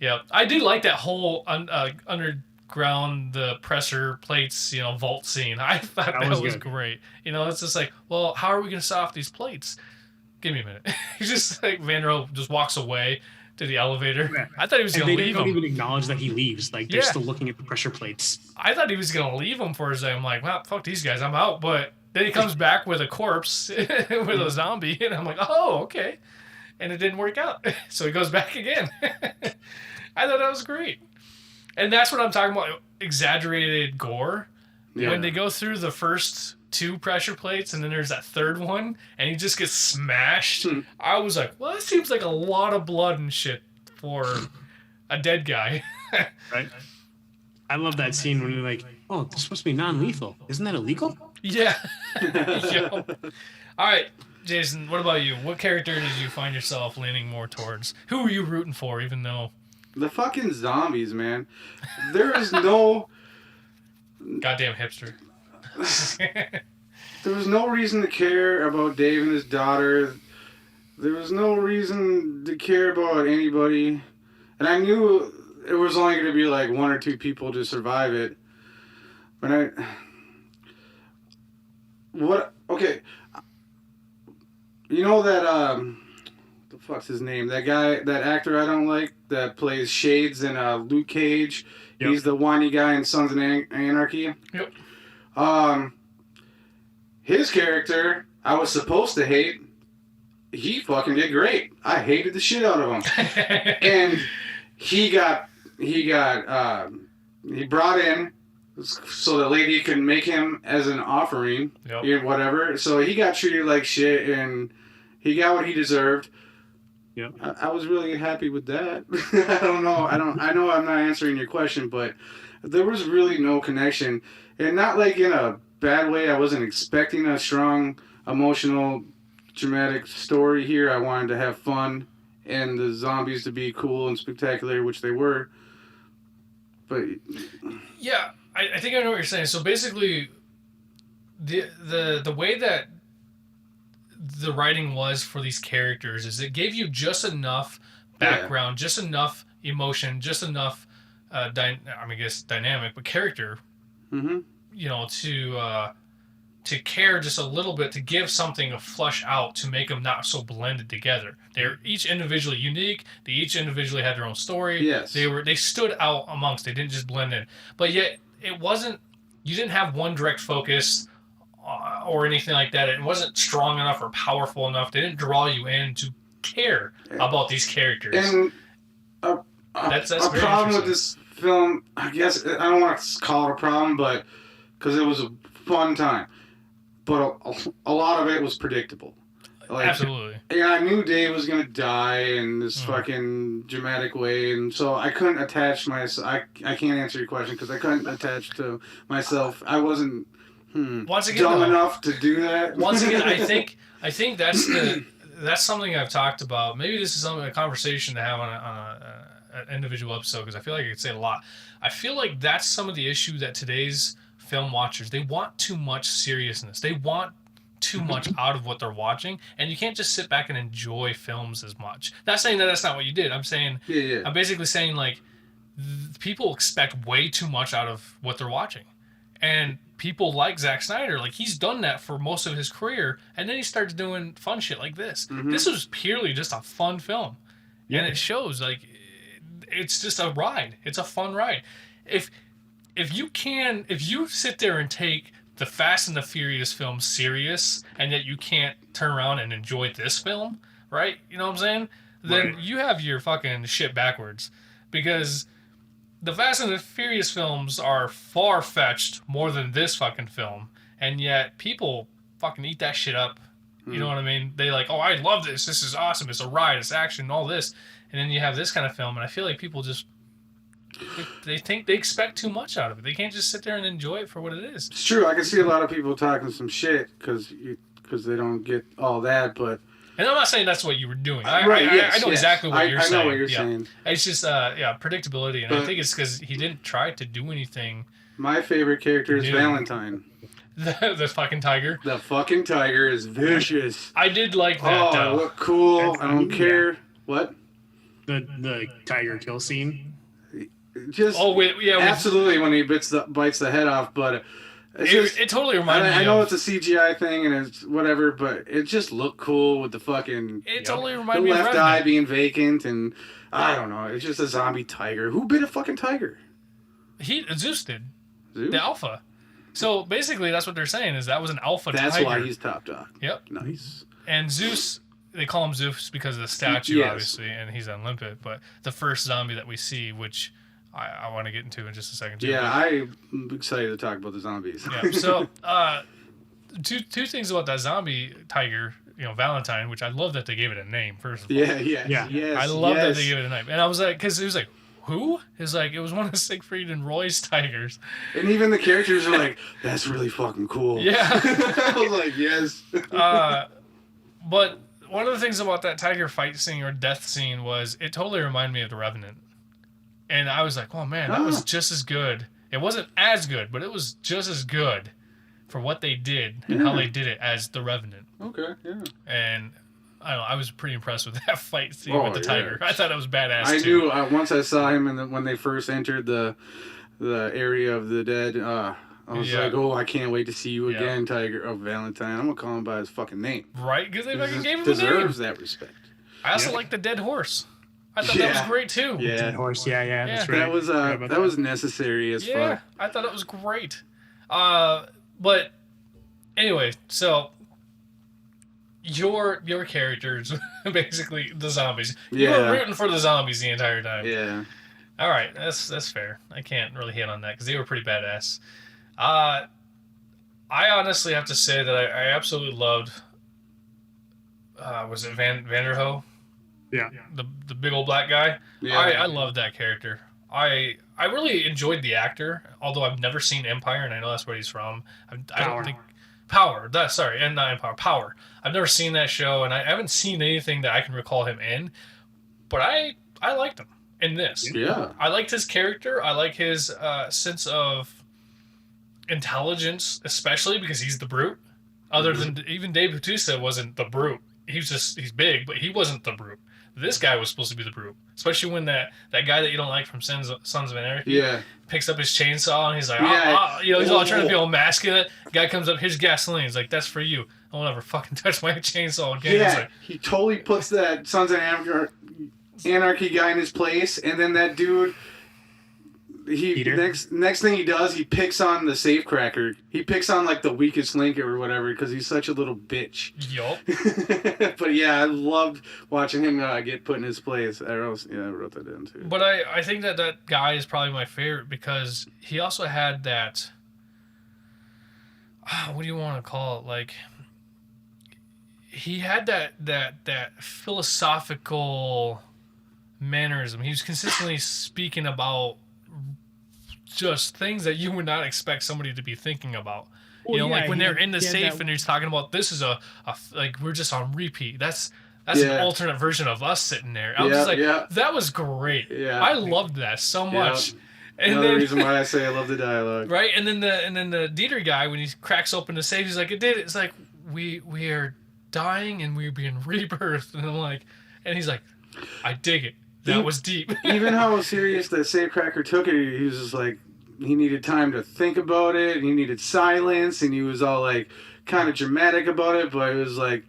Yeah, I did like that whole underground the pressure plates, vault scene. I thought that was great. It's just like, well, how are we gonna set off these plates? Give me a minute. He's just like Vanderbilt just walks away to the elevator. Yeah. I thought he was gonna leave him. They don't even acknowledge that he leaves. Like they're still looking at the pressure plates. I thought he was gonna leave him for a second. I'm like, well, fuck these guys, I'm out. But then he comes back with a corpse, with a zombie, and I'm like, oh, okay. And it didn't work out, so he goes back again. I thought that was great. And that's what I'm talking about, exaggerated gore. Yeah. When they go through the first 2 pressure plates and then there's that third one and he just gets smashed, I was like, well, that seems like a lot of blood and shit for a dead guy. Right. I love that scene when you're like, oh, it's supposed to be non-lethal. Isn't that illegal? Yeah. All right, Jason, what about you? What character did you find yourself leaning more towards? Who were you rooting for, even though... The fucking zombies, man. There is no... Goddamn hipster. There was no reason to care about Dave and his daughter. There was no reason to care about anybody. And I knew it was only going to be like 1 or 2 people to survive it. But okay. You know that, the fuck's his name? That guy, that actor I don't like that plays Shades in Luke Cage. Yep. He's the whiny guy in Sons of Anarchy. Yep. His character, I was supposed to hate. He fucking did great. I hated the shit out of him. And he brought in so the lady could make him as an offering, whatever. So he got treated like shit, and He got what he deserved. Yep. I was really happy with that. I don't know. I know I'm not answering your question, but there was really no connection, and not like in a bad way. I wasn't expecting a strong, emotional, dramatic story here. I wanted to have fun and the zombies to be cool and spectacular, which they were. But yeah, I think I know what you're saying. So basically, the way that the writing was for these characters is it gave you just enough background, just enough emotion, just enough I guess dynamic, but character, you know, to care just a little bit, to give something a flush out, to make them not so blended together. They're each individually unique. They each individually had their own story. Yes. They stood out amongst. They didn't just blend in. But yet it wasn't. You didn't have one direct focus or anything like that. It wasn't strong enough or powerful enough. They didn't draw you in to care about these characters. And that's a problem with this film, I guess, I don't want to call it a problem, but because it was a fun time. But a lot of it was predictable. Like, absolutely. Yeah, I knew Dave was going to die in this fucking dramatic way, and so I couldn't attach myself. I can't answer your question because I couldn't attach to myself. I wasn't once again, dumb enough to do that. Once again, I think that's something I've talked about. Maybe this is a conversation to have on an individual episode, because I feel like I could say a lot. I feel like that's some of the issue that today's film watchers, they want too much seriousness. They want too much out of what they're watching, and you can't just sit back and enjoy films as much. Not saying that that's not what you did. I'm saying, I'm basically saying, like, people expect way too much out of what they're watching. And people like Zack Snyder, like, he's done that for most of his career, and then he starts doing fun shit like this. This was purely just a fun film. And it shows, like, it's just a ride. It's a fun ride. If you sit there and take the Fast and the Furious film serious, and yet you can't turn around and enjoy this film, right? You know what I'm saying? Then you have your fucking shit backwards. Because the Fast and the Furious films are far-fetched more than this fucking film, and yet people fucking eat that shit up. You know what I mean? They like, oh, I love this. This is awesome. It's a ride. It's action, all this. And then you have this kind of film, and I feel like people just... They think they expect too much out of it. They can't just sit there and enjoy it for what it is. It's true. I can see a lot of people talking some shit because they don't get all that, but... And I'm not saying that's what you were doing. I know exactly what you're saying. I know what you're saying. It's just, predictability. And I think it's because he didn't try to do anything. My favorite character is Valentine. The fucking tiger. The fucking tiger is vicious. I did like that, though. Oh, look cool. I don't care. What? The tiger kill scene. Just absolutely when he bites the head off, but it totally reminded me. I know it's a CGI thing and it's whatever, but it just looked cool with the fucking. It totally reminded me of the left eye being vacant, and I don't know. It's just a zombie tiger. Who bit a fucking tiger? Zeus did. Zeus? The alpha. So basically, that's what they're saying is that was an alpha tiger. That's why he's top dog. Yep. Nice. And Zeus. They call him Zeus because of the statue, obviously, and he's on Olympus. But the first zombie that we see, which I want to get into in just a second, too. Yeah, I'm excited to talk about the zombies. Yeah. So, two things about that zombie tiger, Valentine, which I love that they gave it a name, first of all. Yeah. I love that they gave it a name. And I was like, because it was like, who? It's like, it was one of Siegfried and Roy's tigers. And even the characters are like, that's really fucking cool. Yeah. I was like, yes. But one of the things about that tiger fight scene or death scene was it totally reminded me of The Revenant. And I was like, oh man, that was just as good. It wasn't as good, but it was just as good for what they did and how they did it as The Revenant. Okay, yeah. And I don't know, I was pretty impressed with that fight scene with the tiger. I thought it was badass I too. knew once I saw him when they first entered the area of the dead, I was like, oh, I can't wait to see you again, Tiger of Valentine. I'm going to call him by his fucking name. Right? Because they fucking gave him a name. Deserves that respect. I also like the dead horse. I thought that was great too. Yeah. Dead horse, that's right. That was necessary as fuck. Yeah, I thought it was great. But anyway, so your characters, basically the zombies. You were rooting for the zombies the entire time. Yeah. All right, that's fair. I can't really hit on that because they were pretty badass. I honestly have to say that I absolutely loved was it Vanderho? Yeah. The big old black guy. Yeah. I love that character. I really enjoyed the actor, although I've never seen Empire, and I know that's where he's from. I don't think Power. And not Empire. Power. I've never seen that show, and I haven't seen anything that I can recall him in. But I liked him in this. Yeah. I liked his character. I like his sense of intelligence, especially because he's the brute. Other than even Dave Bautista wasn't the brute. He's big, but he wasn't the brute. This guy was supposed to be the brute, especially when that guy that you don't like from Sons of Anarchy picks up his chainsaw and he's like, he's all trying to be all masculine. Guy comes up, here's gasoline. He's like, that's for you. I won't ever fucking touch my chainsaw again. Yeah, Like, he totally puts that Sons of Anarchy guy in his place, and then that dude. Next thing he does, he picks on the safecracker. He picks on like the weakest link or whatever because he's such a little bitch. yup. But yeah, I loved watching him get put in his place. I wrote that down too. But I think that guy is probably my favorite because he also had that. What do you want to call it? Like, he had that philosophical mannerism. He was consistently speaking about just things that you would not expect somebody to be thinking about. Like when they're in the safe and he's talking about this is a like we're just on repeat. That's an alternate version of us sitting there. I was just like, that was great. Yeah. I loved that so much. And another reason why I say I love the dialogue. Right, and then the Dieter guy, when he cracks open the safe, he's like, it did. It's like we are dying and we're being rebirthed, and I'm like, and he's like, I dig it. That was deep. Even how serious the safecracker took it, he was just like, he needed time to think about it, and he needed silence, and he was all like, kind of dramatic about it, but it was like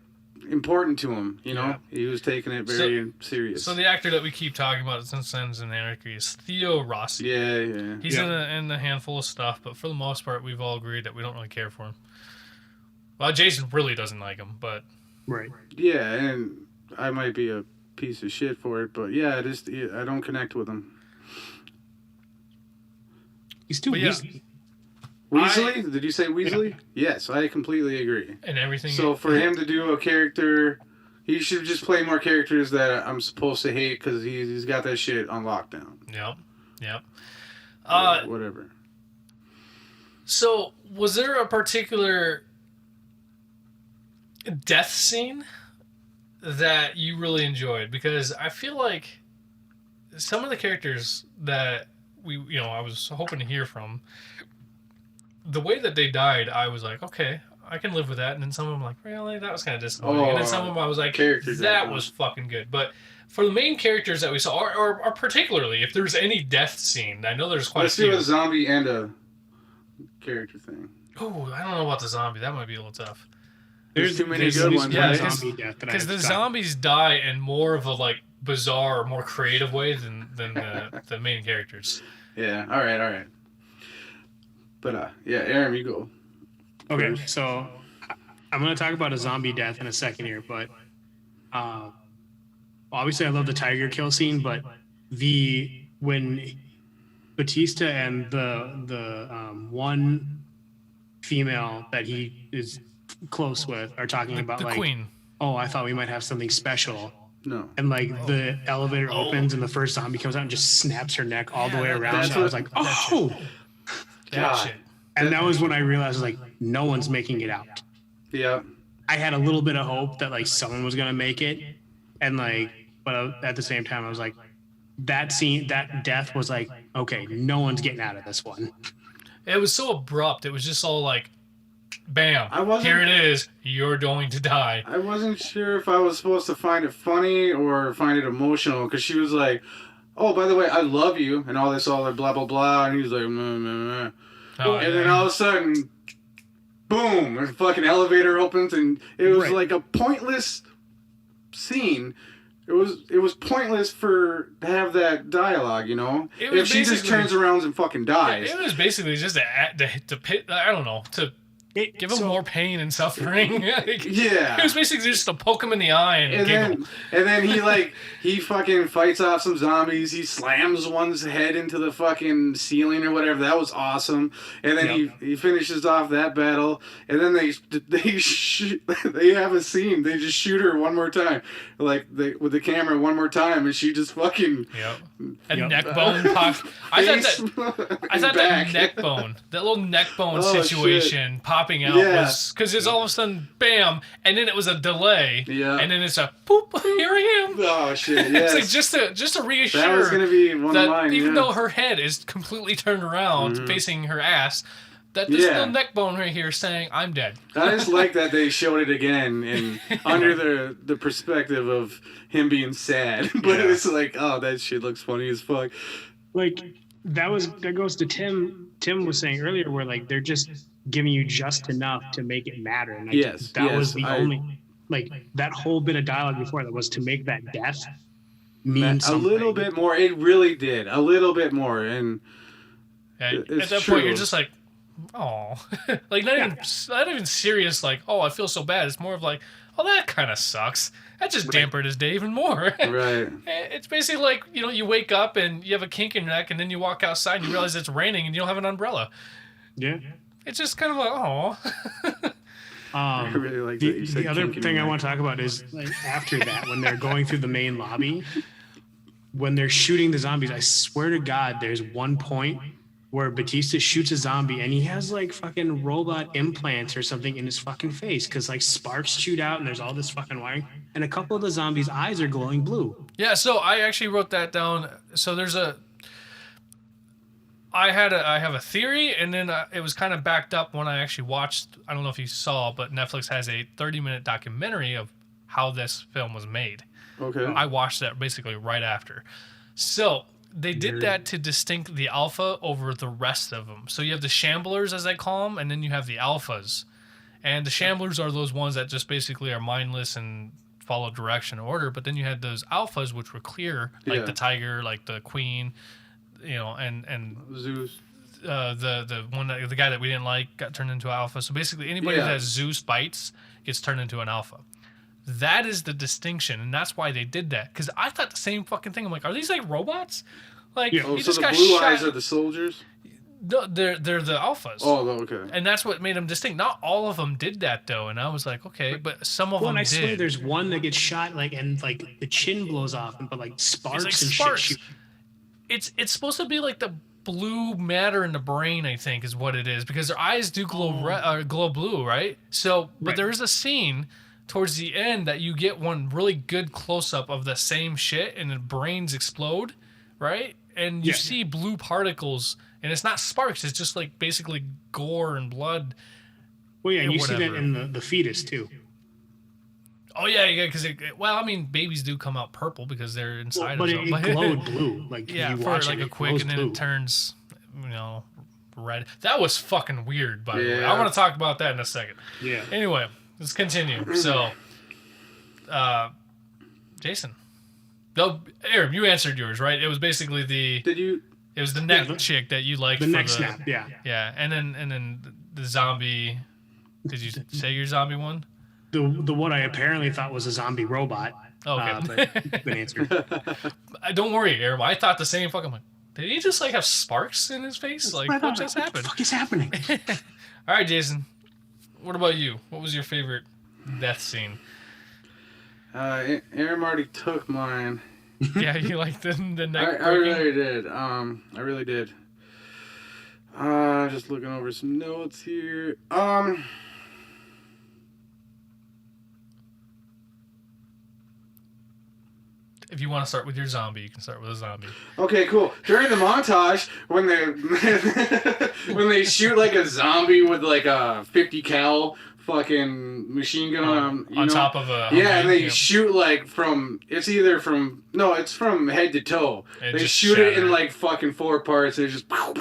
important to him, you know? Yeah. He was taking it very serious. So the actor that we keep talking about since Sons of Anarchy is Theo Rossi. Yeah. He's in a handful of stuff, but for the most part, we've all agreed that we don't really care for him. Well, Jason really doesn't like him, but... Right. Yeah, and I might be a piece of shit for it, but yeah, I don't connect with him. He's too Weasley. Weasley? Did you say Weasley? Yeah. Yes, I completely agree. And everything. So for him to do a character, he should just play more characters that I'm supposed to hate because he's got that shit on lockdown. Yep. Whatever. So was there a particular death scene that you really enjoyed? Because I feel like some of the characters that I was hoping to hear from, the way that they died, I was like, okay, I can live with that. And then some of them like, really? That was kind of disappointing. And then some of them I was like, that was fucking good. But for the main characters that we saw, or particularly if there's any death scene, I know there's quite a few. Let's do a zombie and a character thing. Oh, I don't know about the zombie. That might be a little tough. There's too many good ones. Yeah, because the zombies die in more of a like bizarre, more creative way than the main characters. Yeah. All right. But Aram, you go. Okay, so I'm gonna talk about a zombie death in a second here, but obviously I love the tiger kill scene, but when Batista and the one female that he is close with are talking about the like queen. Oh, I thought we might have something special. No. And like the elevator opens and the first zombie comes out and just snaps her neck all the way around. And I was like, oh, that shit. And that was when I realized like no one's making it out. Yeah. I had a little bit of hope that like someone was gonna make it, and like, but at the same time I was like, that death was like, okay, no one's getting out of this one. It was so abrupt. It was just all like, bam, here it is. You're going to die. I wasn't sure if I was supposed to find it funny or find it emotional, because she was like, oh, by the way, I love you, and all that blah, blah, blah, and he was like, meh, meh, meh. And then all of a sudden, boom, the fucking elevator opens, and it was like a pointless scene. It was pointless to have that dialogue, you know? If she just turns around and fucking dies. Yeah, it was basically just to Give him more pain and suffering. Like, Yeah. It was basically just to poke him in the eye and giggle. then he fucking fights off some zombies. He slams one's head into the fucking ceiling or whatever. That was awesome. And then he finishes off that battle. And then they have a scene. They just shoot her one more time, with the camera one more time, and she just fucking neck bone pops. I thought that neck bone, that little neck bone situation popping out was because it's all of a sudden bam, and then it was a delay, and then it's a poop. Here I am. Oh shit! Yes. It's like just to reassure that was gonna be one that of mine, even though her head is completely turned around facing her ass, that this little neck bone right here saying I'm dead. I just like that they showed it again and under the perspective of him being sad, but it's like, oh, that shit looks funny as fuck. Like that goes to Tim. Tim was saying earlier where like they're just giving you just enough to make it matter. And that was the only that whole bit of dialogue before that was to make that death mean something. A little bit more. It really did a little bit more, and at that point you're just like, oh, like not even serious. Like, oh, I feel so bad. It's more of like, oh, that kind of sucks. That just dampened his day even more. Right. It's basically like, you wake up and you have a kink in your neck, and then you walk outside and you realize it's raining and you don't have an umbrella. Yeah. It's just kind of like, oh. I really like that you said the other thing I want to talk about is after that, when they're going through the main lobby, when they're shooting the zombies, I swear to God, there's one point where Batista shoots a zombie and he has like fucking robot implants or something in his fucking face because like sparks shoot out and there's all this fucking wiring, and a couple of the zombies' eyes are glowing blue. Yeah, so I actually wrote that down. So I have a theory, and then it was kind of backed up when I actually watched. I don't know if you saw, but Netflix has a 30-minute documentary of how this film was made. Okay. I watched that basically right after. So they did that to distinct the alpha over the rest of them. So you have the shamblers, as they call them, and then you have the alphas. And the shamblers are those ones that just basically are mindless and follow direction and order. But then you had those alphas, which were clear, like the tiger, like the queen, and Zeus. The guy that we didn't like got turned into alpha. So basically, anybody that has Zeus bites gets turned into an alpha. That is the distinction, and that's why they did that. Because I thought the same fucking thing. I'm like, are these like robots? Like, so the blue eyes are the soldiers? No, they're the alphas. Oh, okay. And that's what made them distinct. Not all of them did that though, and I was like, okay, but some of them did. I swear, there's one that gets shot and the chin blows off, but like sparks and sparks. shit. It's supposed to be like the blue matter in the brain, I think, is what it is, because their eyes do glow blue, right? So, but there is a scene towards the end that you get one really good close-up of the same shit and the brains explode, right? And you see blue particles, and it's not sparks, it's just like basically gore and blood. Well, yeah, and you see that in the fetus too. Oh yeah, because babies do come out purple because they're inside of them. But it glowed blue. For a quick, and then it turns, red. That was fucking weird, by the way. I want to talk about that in a second. Yeah. Anyway, let's continue. So, Jason. No, Aram, you answered yours, right? It was basically It was the neck chick that you liked. The neck snap, yeah. Yeah, and then the zombie. Did you say your zombie one? The one I apparently thought was a zombie robot. Oh, okay. But been answered. Don't worry, Aram. I thought the same fucking. Did he just have sparks in his face? What just happened? What the fuck is happening? All right, Jason. What about you? What was your favorite death scene? Aram already took mine. Yeah, you liked the neck. I really did. I really did. Just looking over some notes here. If you want to start with your zombie, you can start with a zombie. Okay, cool. During the montage, when they shoot a zombie with a 50 cal fucking machine gun on top of a and they shoot it's from head to toe. They shoot it in fucking 4 parts. They just I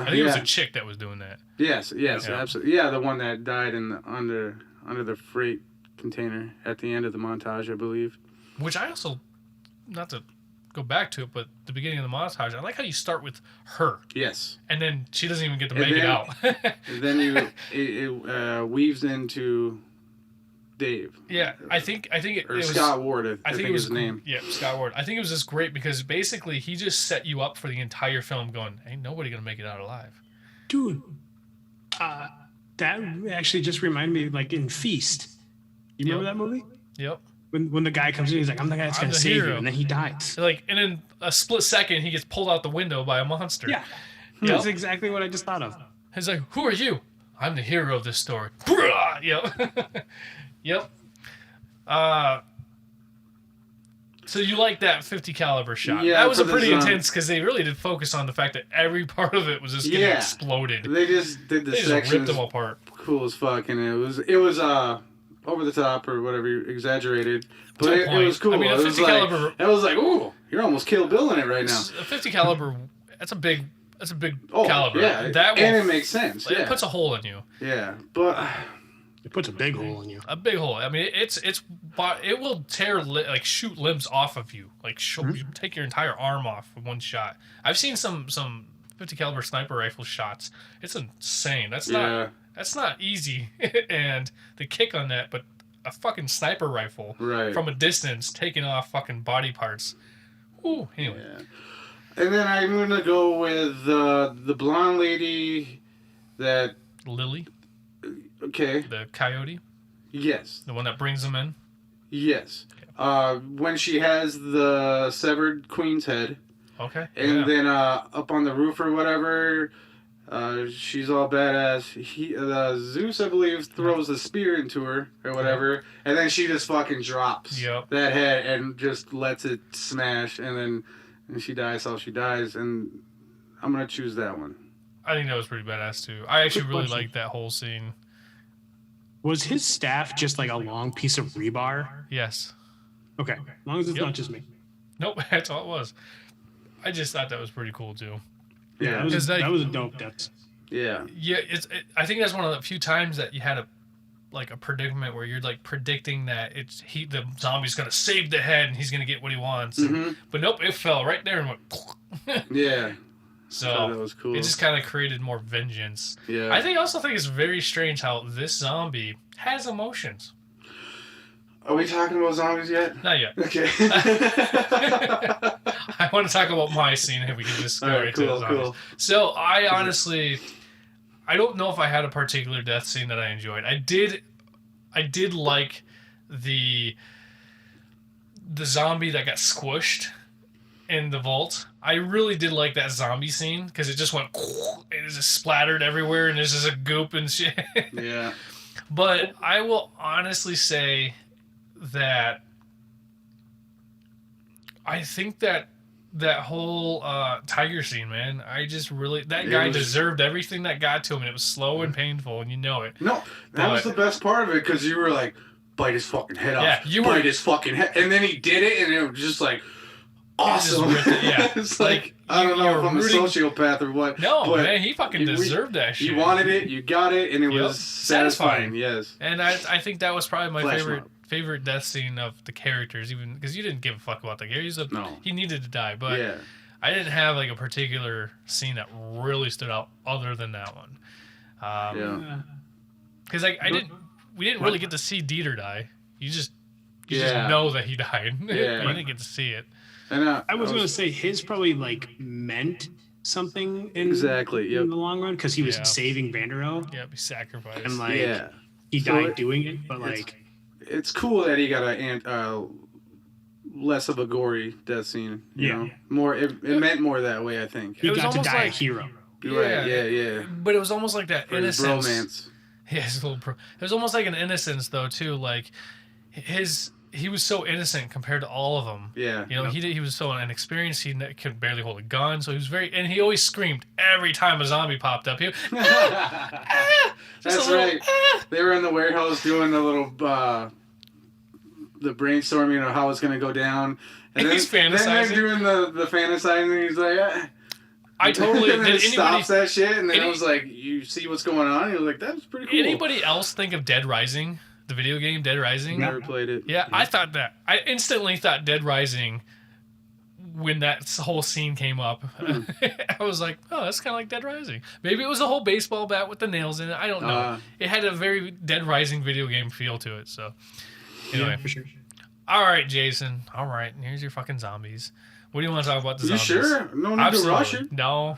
think it was a chick that was doing that. Yes, absolutely. Yeah, the one that died under the freight container at the end of the montage, I believe. Which I also, not to go back to it, but the beginning of the montage, I like how you start with her, Yes. and then she doesn't even get to And make it then- out. And then it weaves into Dave. Yeah, I think it Or was Scott Ward, I think it was his name. Yeah, Scott Ward. I think it was just great because basically he just set you up for the entire film, going, "Ain't nobody gonna make it out alive." Dude, that actually just reminded me, like in Feast. You remember that movie? Yep. When the guy comes in, he's like, "I'm the guy that's I'm gonna the save hero. you," and then he dies. Like, and in a split second, he gets pulled out the window by a monster. Yeah, Yep. that's exactly what I just thought of. He's like, "Who are you?" "I'm the hero of this story." Yep. Yep. So you like that 50 caliber shot? Yeah, that was for a the pretty zombie. intense because they really did focus on the fact that every part of it was just getting Yeah. exploded. They just did the They just ripped sections them apart. cool as fuck, and it was over the top or whatever, exaggerated, but To a it point. was cool. I mean, a it was 50 like, caliber- I was like, ooh, you're almost Kill Bill in it right now. A 50 caliber. That's a big Oh, caliber. yeah, That will, and it makes sense. it Yeah, puts a hole in you. yeah, but It puts a big hole in you. A big hole. I mean, it will shoot limbs off of you. Like you take your entire arm off with one shot. I've seen some 50 caliber sniper rifle shots. It's insane. That's not easy. And the kick on that, but a fucking sniper rifle right. from a distance taking off fucking body parts. Ooh, anyway. Yeah. And then I'm gonna go with the blonde lady that. Lily, Okay. the coyote, Yes. the one that brings them in. Yes. When she has the severed queen's head, Okay. and yeah. then up on the roof or whatever, she's all badass. Zeus, I believe, throws a spear into her or whatever, and then she just fucking drops Yep. that head and just lets it smash, and she dies how she dies, and I'm gonna choose that one. I think that was pretty badass too. I actually Quick really question. liked that whole scene. Was his staff just like a long piece of rebar? Yes. Okay, as long as it's Yep. not just me. Nope, that's all it was. I just thought that was pretty cool too. Yeah, Yeah. that was a dope death. Yeah. Yeah, I think that's one of the few times that you had a predicament where you're like predicting that the zombie's gonna save the head and he's gonna get what he wants. Mhm. But nope, it fell right there and went. Yeah. So I thought that was cool. it just kind of created more vengeance. Yeah. I also think it's very strange how this zombie has emotions. Are we talking about zombies yet? Not yet. Okay. I want to talk about my scene if we can just go All right, right to the cool, zombies. cool. So I honestly, I don't know if I had a particular death scene that I enjoyed. I did like the zombie that got squished in the vault. I really did like that zombie scene because it just went and it just splattered everywhere and there's just a goop and shit. Yeah. But I will honestly say that I think that whole tiger scene, man, I just really that guy deserved everything that got to him, and it was slow and painful, and you know it. No, that was the best part of it because you were like, bite his fucking head off. Yeah, you bite were- his fucking head, and then he did it, and it was just like awesome. ripped it, yeah. It's Like, like I don't you know were if I'm rooting- a sociopath or what. No, but man, he fucking deserved that shit. You wanted it, you got it, and it Yep. was satisfying. Yes. And I think that was probably my Flash favorite death scene of the characters, even because you didn't give a fuck about the characters. No. He needed to die, but Yeah. I didn't have like a particular scene that really stood out other than that one. Yeah. Because we didn't really get to see Dieter die. You just Yeah. know that he died. Yeah. You didn't get to see it. And I was gonna say his probably like meant something in Exactly, yep. in the long run because he was Yeah. saving Banter, Yeah, be sacrificed. and like yeah. he So died it- doing it, but it's- like It's cool that he got less of a gory death scene. You Yeah. know? More. It meant more that way. I think. he It was got to almost die a like- hero. You're right. Yeah. But it was almost like that For his innocence. romance. Yeah, his little it was almost like an innocence though too. Like he was so innocent compared to all of them. Yeah. You know, he was so inexperienced. He could barely hold a gun, so he was and he always screamed every time a zombie popped up. Just That's a little, right. They were in the warehouse doing the little the brainstorming of how it's gonna go down. And He's then they're fantasizing. doing the fantasizing, and he's like, I totally and then did. it stops that shit, and then any- it was like, you see what's going on, and you're like, that's pretty cool. Anybody else think of Dead Rising, the video game Dead Rising? Never played it. Yeah, I thought that. I instantly thought Dead Rising when that whole scene came up, I was like, oh, that's kind of like Dead Rising. Maybe it was a whole baseball bat with the nails in it. I don't know. It had a very Dead Rising video game feel to it. So, anyway. Yeah, for sure. All right, Jason. All right, here's your fucking zombies. What do you want to talk about the zombies? You sure? No need to rush it. No.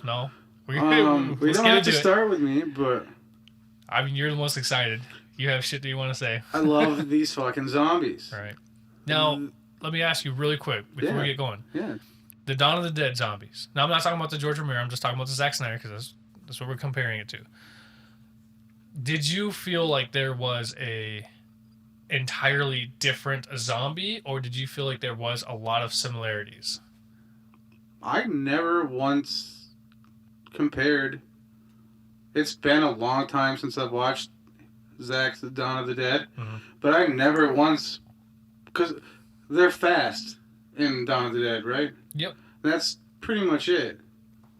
We don't have to start with me, but... I mean, you're the most excited. You have shit that you want to say. I love these fucking zombies. All right. Now, let me ask you really quick before we get going. Yeah. The Dawn of the Dead zombies. Now, I'm not talking about the George Romero. I'm just talking about the Zack Snyder because that's what we're comparing it to. Did you feel like there was a entirely different zombie, or did you feel like there was a lot of similarities? I never once compared. It's been a long time since I've watched Zack's The Dawn of the Dead, but I never once... Because they're fast in Dawn of the Dead, right? Yep. That's pretty much it.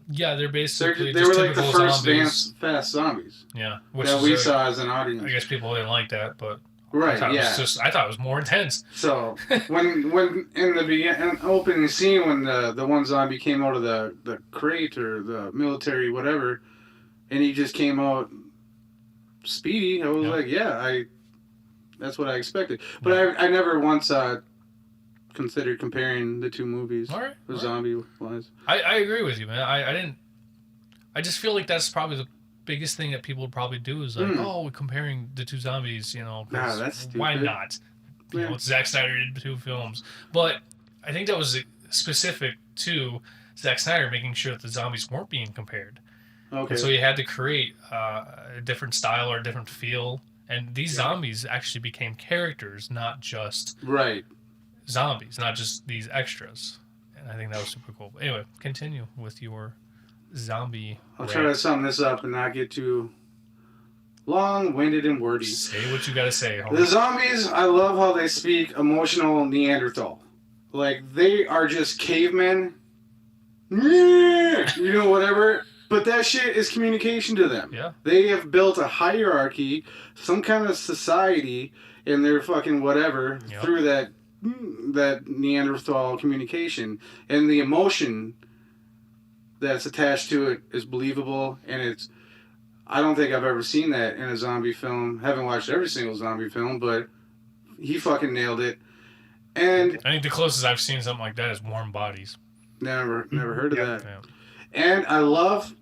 Yeah, they're basically they were like the first zombies. fast zombies. Yeah. That we saw as an audience. I guess people didn't like that, but... Right, I thought it was more intense. So, when in the opening scene, when the one zombie came out of the crate or the military, whatever, and he just came out speedy, I was like, that's what I expected. But I never once considered comparing the two movies. All right. Zombie-wise. I agree with you, man. I didn't... I just feel like that's probably the biggest thing that people would probably do is like, we're comparing the two zombies, that's stupid. Why not? You know, Zack Snyder did 2 films. But I think that was specific to Zack Snyder making sure that the zombies weren't being compared. Okay. And so he had to create a different style or a different feel. And these zombies actually became characters, not just zombies, not just these extras. And I think that was super cool. But anyway, continue with your zombie. I'll try to sum this up and not get too long-winded and wordy. Say what you gotta say, homie. The zombies, I love how they speak emotional Neanderthal. Like, they are just cavemen. Whatever. But that shit is communication to them. Yeah. They have built a hierarchy, some kind of society in their fucking whatever through that Neanderthal communication. And the emotion that's attached to it is believable, and I don't think I've ever seen that in a zombie film. Haven't watched every single zombie film, but he fucking nailed it. And I think the closest I've seen something like that is Warm Bodies. Never heard of that. Yeah. And I love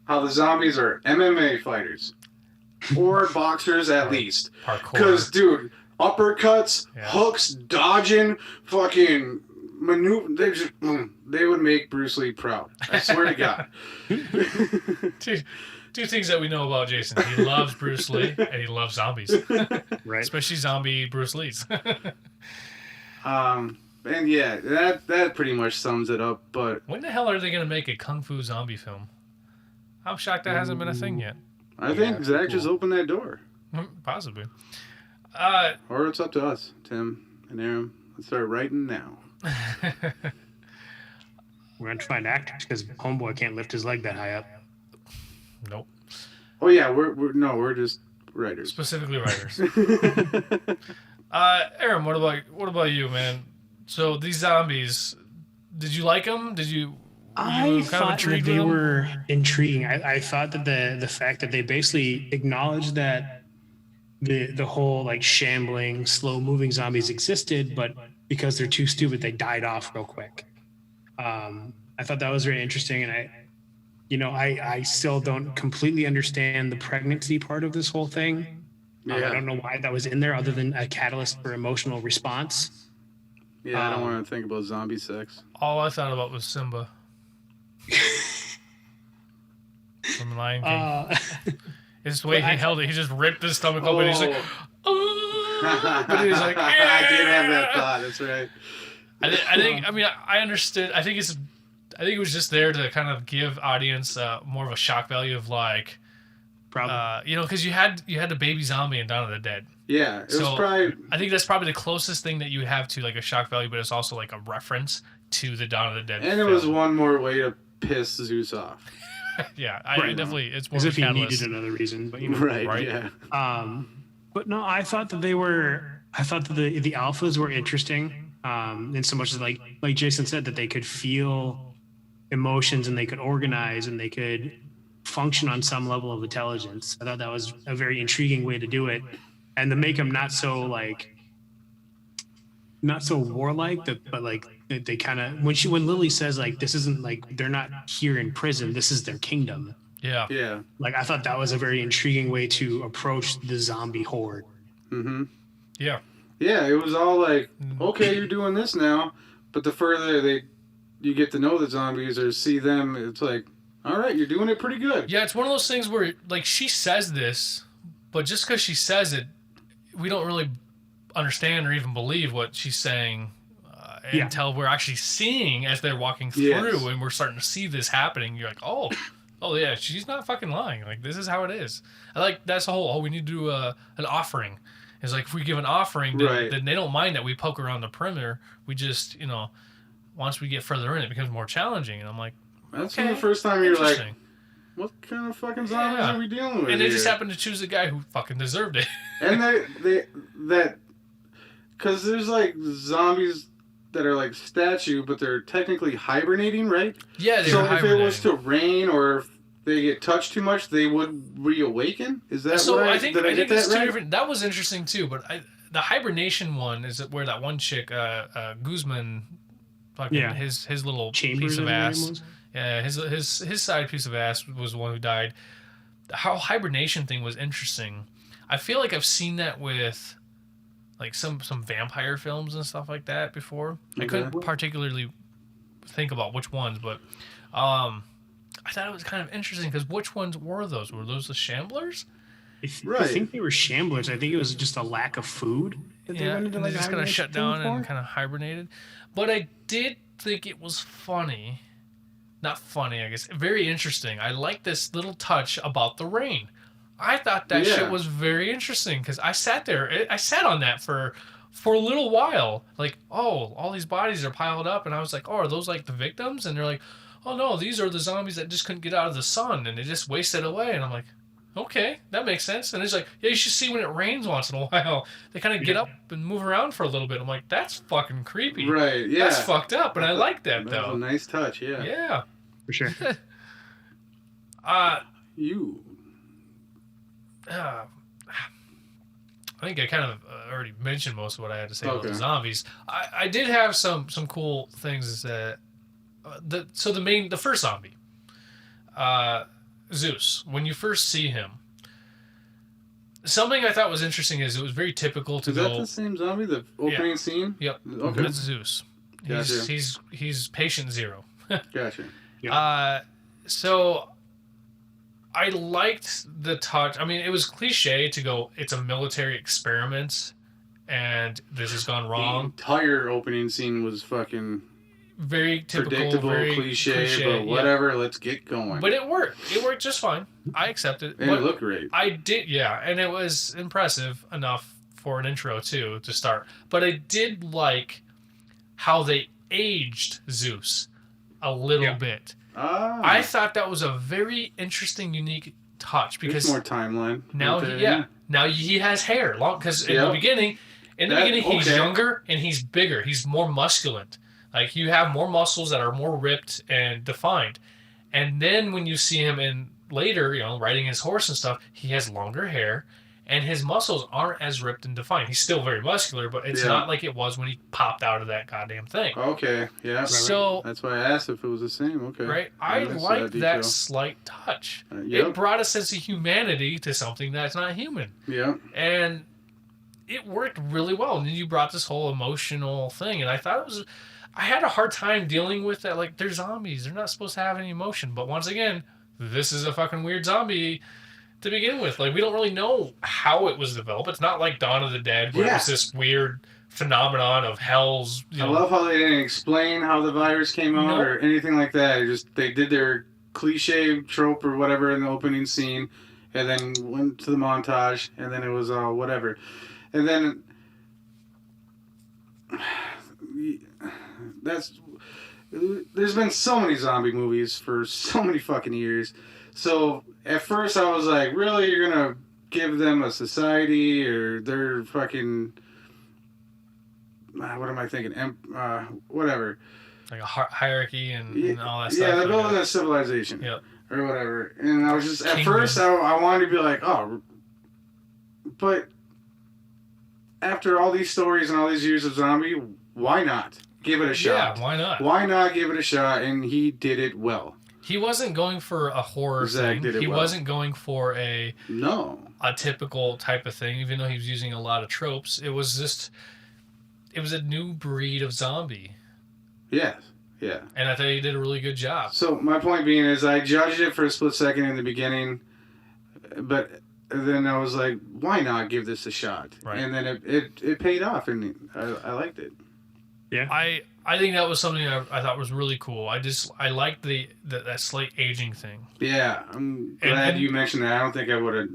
how the zombies are MMA fighters. Or boxers at least. Parkour. Because, dude, uppercuts, hooks, dodging, fucking maneuver. They would make Bruce Lee proud. I swear to God. Two things that we know about Jason. He loves Bruce Lee and he loves zombies. Right. Especially zombie Bruce Lee's. And yeah, that pretty much sums it up. But when the hell are they going to make a Kung Fu zombie film? I'm shocked that hasn't been a thing yet. I think Zack just opened that door. Possibly. Or it's up to us, Tim and Aram. Let's start writing now. We're going to find actors because Homeboy can't lift his leg that high up. Nope. Oh yeah, we're just writers. Specifically writers. Aram, what about you, man? So these zombies, did you like them? I thought that they were intriguing. I thought that the fact that they basically acknowledged that the whole like shambling, slow moving zombies existed, but because they're too stupid, they died off real quick. I thought that was very interesting, and I still don't completely understand the pregnancy part of this whole thing. I don't know why that was in there other than a catalyst for emotional response. Yeah, I don't want to think about zombie sex. All I thought about was Simba. From Lion King. It's the way he held it. He just ripped his stomach open and he's like, oh. But he's like, yeah. I did have that thought. That's right. I understood. I think it was just there to kind of give audience more of a shock value of like, probably, because you had the baby zombie in Dawn of the Dead. Yeah, it was probably. I think that's probably the closest thing that you have to like a shock value, but it's also like a reference to the Dawn of the Dead. And film. it was one more way to piss Zeus off. Yeah, I definitely. It's more as of if a he catalyst. needed another reason, but right, yeah. But no, I thought that the alphas were interesting. in so much as like Jason said, that they could feel emotions and they could organize and they could function on some level of intelligence. I thought that was a very intriguing way to do it, and to make them not so warlike, but like they kind of when Lily says like this isn't like they're not here in prison, this is their kingdom. Yeah. Yeah. Like I thought that was a very intriguing way to approach the zombie horde. Mm-hmm. Yeah. Yeah, it was all like, okay, you're doing this now, but the further you get to know the zombies or see them, it's like, all right, you're doing it pretty good. Yeah, it's one of those things where like she says this, but just because she says it, we don't really understand or even believe what she's saying until we're actually seeing as they're walking through and we're starting to see this happening. You're like, oh yeah, she's not fucking lying. Like, this is how it is. I like that's the whole, we need to do an offering. It's like if we give an offering, then they don't mind that we poke around the perimeter. We just, once we get further in, it becomes more challenging. And I'm like, that's the first time you're like, what kind of fucking zombies are we dealing with? And they just happened to choose the guy who fucking deserved it. And because there's like zombies that are like statue, but they're technically hibernating, right? Yeah, they're hibernating. If it was to rain or if they get touched too much, they would reawaken? Is that so? right? I think it's right? two different. That was interesting too, but the hibernation one is where that one chick, Guzman, fucking his little Chambers piece of ass. Yeah, his side piece of ass was the one who died. How hibernation thing was interesting. I feel like I've seen that with like some vampire films and stuff like that before. I couldn't particularly think about which ones, but I thought it was kind of interesting because which ones were those? Were those the Shamblers? I think they were Shamblers. I think it was just a lack of food that they went into, and they just kind of shut down and kind of hibernated. But I did think it was funny. Not funny, I guess. Very interesting. I like this little touch about the rain. I thought that shit was very interesting because I sat there. I sat on that for a little while. Like, oh, all these bodies are piled up. And I was like, oh, are those like the victims? And they're like, oh, no, these are the zombies that just couldn't get out of the sun. And they just wasted away. And I'm like, okay, that makes sense. And it's like, yeah, you should see when it rains once in a while. They kind of get up and move around for a little bit. I'm like, that's fucking creepy. Right, yeah. That's fucked up. And I like that, though. That's a nice touch, yeah. Yeah. For sure. I think I kind of already mentioned most of what I had to say about the zombies. I did have some cool things that the first zombie, Zeus. When you first see him, something I thought was interesting is it was very typical to Is that the same zombie? The opening scene? Yep. Okay. That's Zeus. He's patient zero. Gotcha. Yeah. So I liked the touch. I mean, it was cliche to go, it's a military experiment and this has gone wrong. The entire opening scene was fucking very typical, predictable, very cliche, but whatever, let's get going. But it worked. It worked just fine. I accepted it. And it looked great. I did, and it was impressive enough for an intro, too, to start. But I did like how they aged Zeus a little bit. I thought that was a very interesting, unique touch because it's more timeline. Now he has hair, because in the beginning, he's younger and he's bigger. He's more musculent. Like you have more muscles that are more ripped and defined. And then when you see him in later, riding his horse and stuff, he has longer hair. And his muscles aren't as ripped and defined. He's still very muscular, but it's not like it was when he popped out of that goddamn thing. Okay, yeah. So that's why I asked if it was the same. Okay. Right? I liked that slight touch. It brought a sense of humanity to something that's not human. Yeah. And it worked really well. And then you brought this whole emotional thing. And I thought I had a hard time dealing with that. Like, they're zombies. They're not supposed to have any emotion. But once again, this is a fucking weird zombie to begin with. Like, we don't really know how it was developed. It's not like Dawn of the Dead where it was this weird phenomenon of hell's. I love how they didn't explain how the virus came out or anything like that. They did their cliche trope or whatever in the opening scene, and then went to the montage, and then it was whatever, and then there's been so many zombie movies for so many fucking years. So at first I was like, really, you're going to give them a society or they're fucking what am I thinking? Whatever. Like a hierarchy and all that Yeah, stuff. they're like building a civilization. Yep. Or whatever. And I was just, at Kingdom. first, I wanted to be like, oh, but after all these stories and all these years of zombie, why not give it a shot? Yeah, why not? Why not give it a shot? And he did it well. He wasn't going for a horror Zack thing. did it He well. wasn't going for a typical type of thing, even though he was using a lot of tropes. It was a new breed of zombie. Yes. Yeah. And I thought he did a really good job. So my point being is I judged it for a split second in the beginning, but then I was like, why not give this a shot? Right. And then it paid off, and I liked it. Yeah. I think that was something I thought was really cool. I liked that slight aging thing. Yeah, I'm glad you mentioned that. I don't think I would have.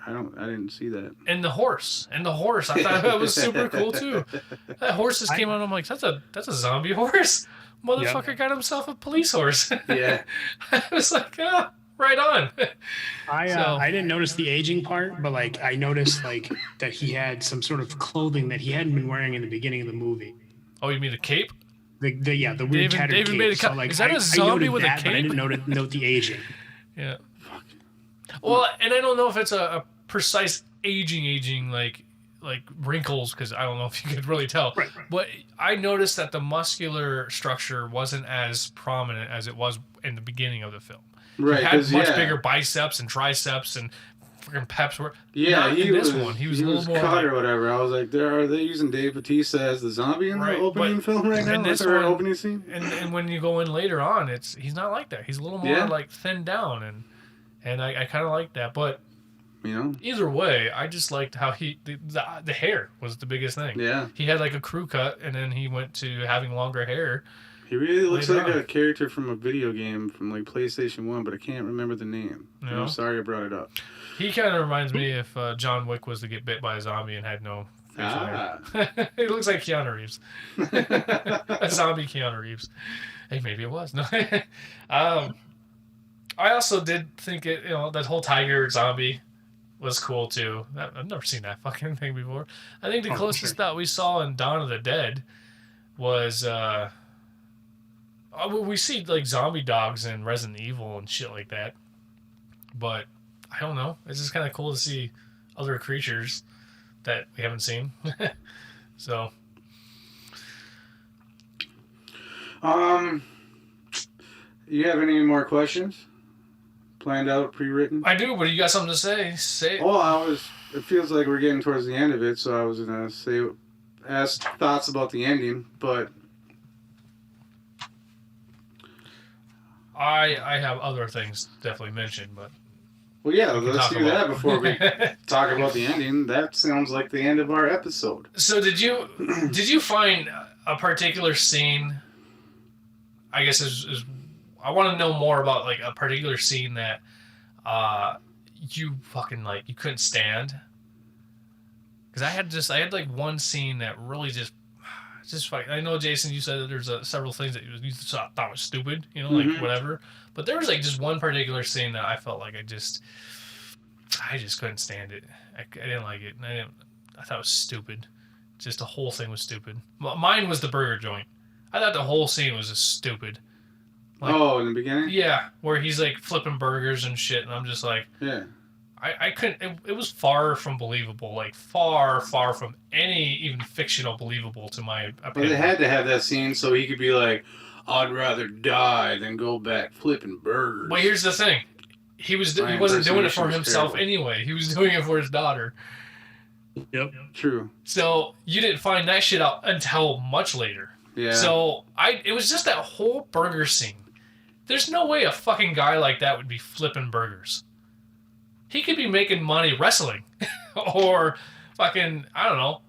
I didn't see that. And the horse. I thought that was super cool too. That horse just came out. I'm like, that's a zombie horse. Motherfucker got himself a police horse. Yeah. I was like, right on. I didn't notice the aging part, but like I noticed like that he had some sort of clothing that he hadn't been wearing in the beginning of the movie. Oh, you mean a cape? The weird tattered David cape. made a So, cut. like, Is that I a zombie noted with a that, but I cape? didn't note the aging. Yeah. Well, and I don't know if it's a precise aging like wrinkles, because I don't know if you could really tell. Right. But I noticed that the muscular structure wasn't as prominent as it was in the beginning of the film. Right. He had much bigger biceps and triceps and freaking peps. Yeah, he was a little more cut or whatever. I was like, are they using Dave Bautista as the zombie in the opening film right now? This or opening scene? And when you go in later on, he's not like that. He's a little more like thinned down, and I kind of like that. But either way, I just liked how the hair was the biggest thing. Yeah, he had like a crew cut, and then he went to having longer hair. He really looks like a character from a video game from like PlayStation 1, but I can't remember the name. I'm sorry I brought it up. He kind of reminds me if John Wick was to get bit by a zombie and had no facial hair. He looks like Keanu Reeves. A zombie Keanu Reeves. Hey, maybe it was. No. I also did think that whole tiger zombie was cool too. I've never seen that fucking thing before. I think the closest that we saw in Dawn of the Dead was we see like zombie dogs in Resident Evil and shit like that, but I don't know. It's just kind of cool to see other creatures that we haven't seen. So, you have any more questions? Planned out, pre-written? I do, but you got something to say? Say it. Well, it feels like we're getting towards the end of it, so I was gonna ask thoughts about the ending, but I have other things definitely mentioned, but well, yeah, let's do that before we talk about the ending. That sounds like the end of our episode. So did you find a particular scene? I guess I want to know more about like a particular scene that you fucking like you couldn't stand. Because I had like one scene that really just like, I know, Jason, you said that there's several things that you thought was stupid, like whatever. But there was like just one particular scene that I felt like I just couldn't stand it. I didn't like it. I thought it was stupid. Just the whole thing was stupid. Mine was the burger joint. I thought the whole scene was just stupid. Like, in the beginning? Yeah, where he's like flipping burgers and shit, and I'm just like, yeah. I couldn't. It was far from believable, like far from any even fictional believable to my opinion. But they had to have that scene so he could be like, "I'd rather die than go back flipping burgers." Well, here's the thing: he wasn't doing it for himself anyway. He was doing it for his daughter. Yep. True. So you didn't find that shit out until much later. Yeah. So it was just that whole burger scene. There's no way a fucking guy like that would be flipping burgers. He could be making money wrestling or fucking, I don't know.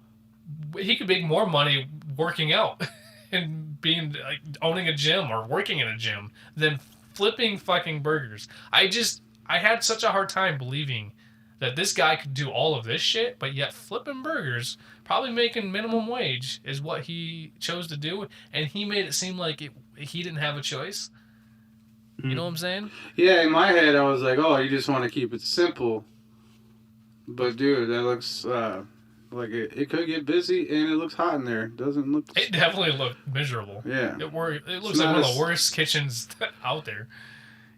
He could make more money working out and being like owning a gym or working in a gym than flipping fucking burgers. I had such a hard time believing that this guy could do all of this shit, but yet flipping burgers, probably making minimum wage is what he chose to do. And he made it seem like he didn't have a choice. You know what I'm saying? Yeah, in my head, I was like, oh, you just want to keep it simple. But, dude, that looks Like it could get busy, and it looks hot in there. Doesn't look. It definitely looked miserable. Yeah. It looks like one of the worst kitchens out there.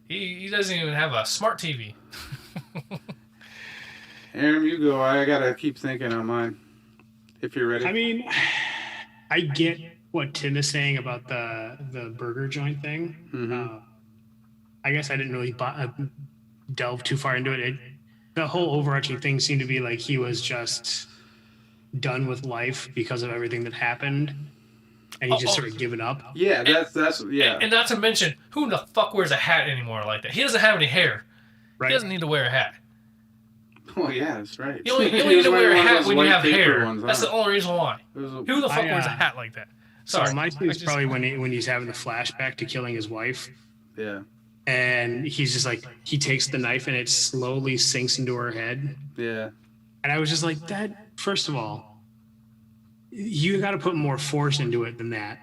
He doesn't even have a smart TV. Aram, you go. I gotta keep thinking on mine. If you're ready. I mean, I get what Tim is saying about the burger joint thing. Mm-hmm. I guess I didn't really delve too far into it. The whole overarching thing seemed to be like he was just done with life because of everything that happened, and he just sort of given up. Yeah, that's yeah. And not to mention, who the fuck wears a hat anymore like that? He doesn't have any hair. Right. He doesn't need to wear a hat. Oh yeah, that's right. You only need to wear a hat when you have hair. Ones, that's the only reason why. Who the fuck wears a hat like that? Sorry. So my thing is probably when he's having the flashback to killing his wife. Yeah. And he's just like, he takes the knife and it slowly sinks into her head. Yeah. And I was just like, that, first of all, you got to put more force into it than that.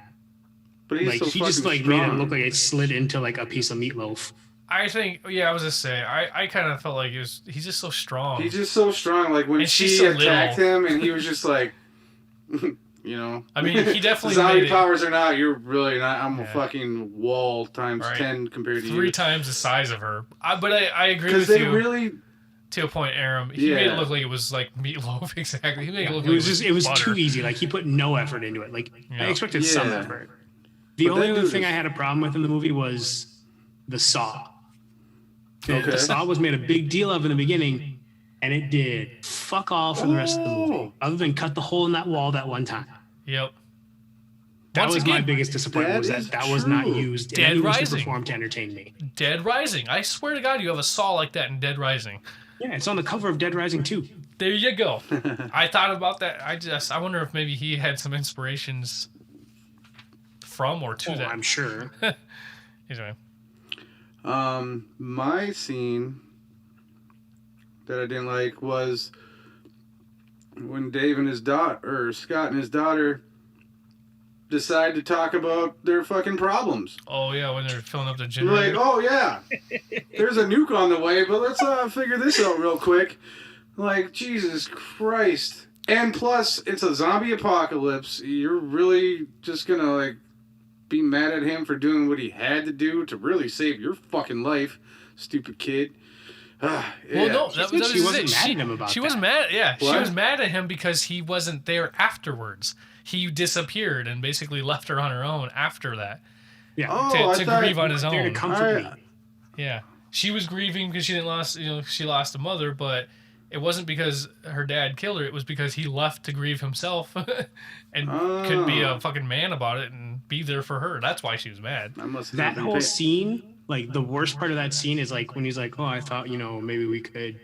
But he's like, so he just like strong. made it look like it slid into like a piece of meatloaf. I think, I was just saying, I kind of felt like he's just so strong. He's just so strong. Like when she so attacked him and he was just like, you know. I mean, he definitely zombie made powers or not, you're really not. I'm a fucking wall times 10 compared to you. 3 times the size of her. But I agree with you. Because you. they really. To a point, Aram. He made it look like it was like meatloaf. Exactly. He made it look like it was butter. too easy. Like he put no effort into it. Like I expected some effort. The only other thing I had a problem with in the movie was the saw. The saw was made a big deal of in the beginning, and it did fuck all for the rest of the movie, other than cut the hole in that wall that one time. Yep. That was my biggest disappointment, was that was not used in any way to perform to entertain me. Dead Rising. I swear to God, you have a saw like that in Dead Rising. Yeah, it's on the cover of Dead Rising 2. There you go. I thought about that. I wonder if maybe he had some inspirations from or to that. I'm sure. Anyway. My scene that I didn't like was when Dave and his daughter, or Scott and his daughter, decide to talk about their fucking problems. Oh yeah, when they're filling up the generator. Like, oh yeah, there's a nuke on the way, but let's figure this out real quick. Like, Jesus Christ. And plus, it's a zombie apocalypse. You're really just gonna, like, be mad at him for doing what he had to do to really save your fucking life, stupid kid. Yeah. Well, no, she wasn't mad at him about that. She was mad, yeah. What? She was mad at him because he wasn't there afterwards. He disappeared and basically left her on her own after that. Yeah. To grieve on his own. To comfort me. Yeah. She was grieving because she lost a mother, but it wasn't because her dad killed her. It was because he left to grieve himself and couldn't be a fucking man about it and be there for her. That's why she was mad. That whole scene, like the worst part of that scene is like when he's like, oh, I thought, maybe we could,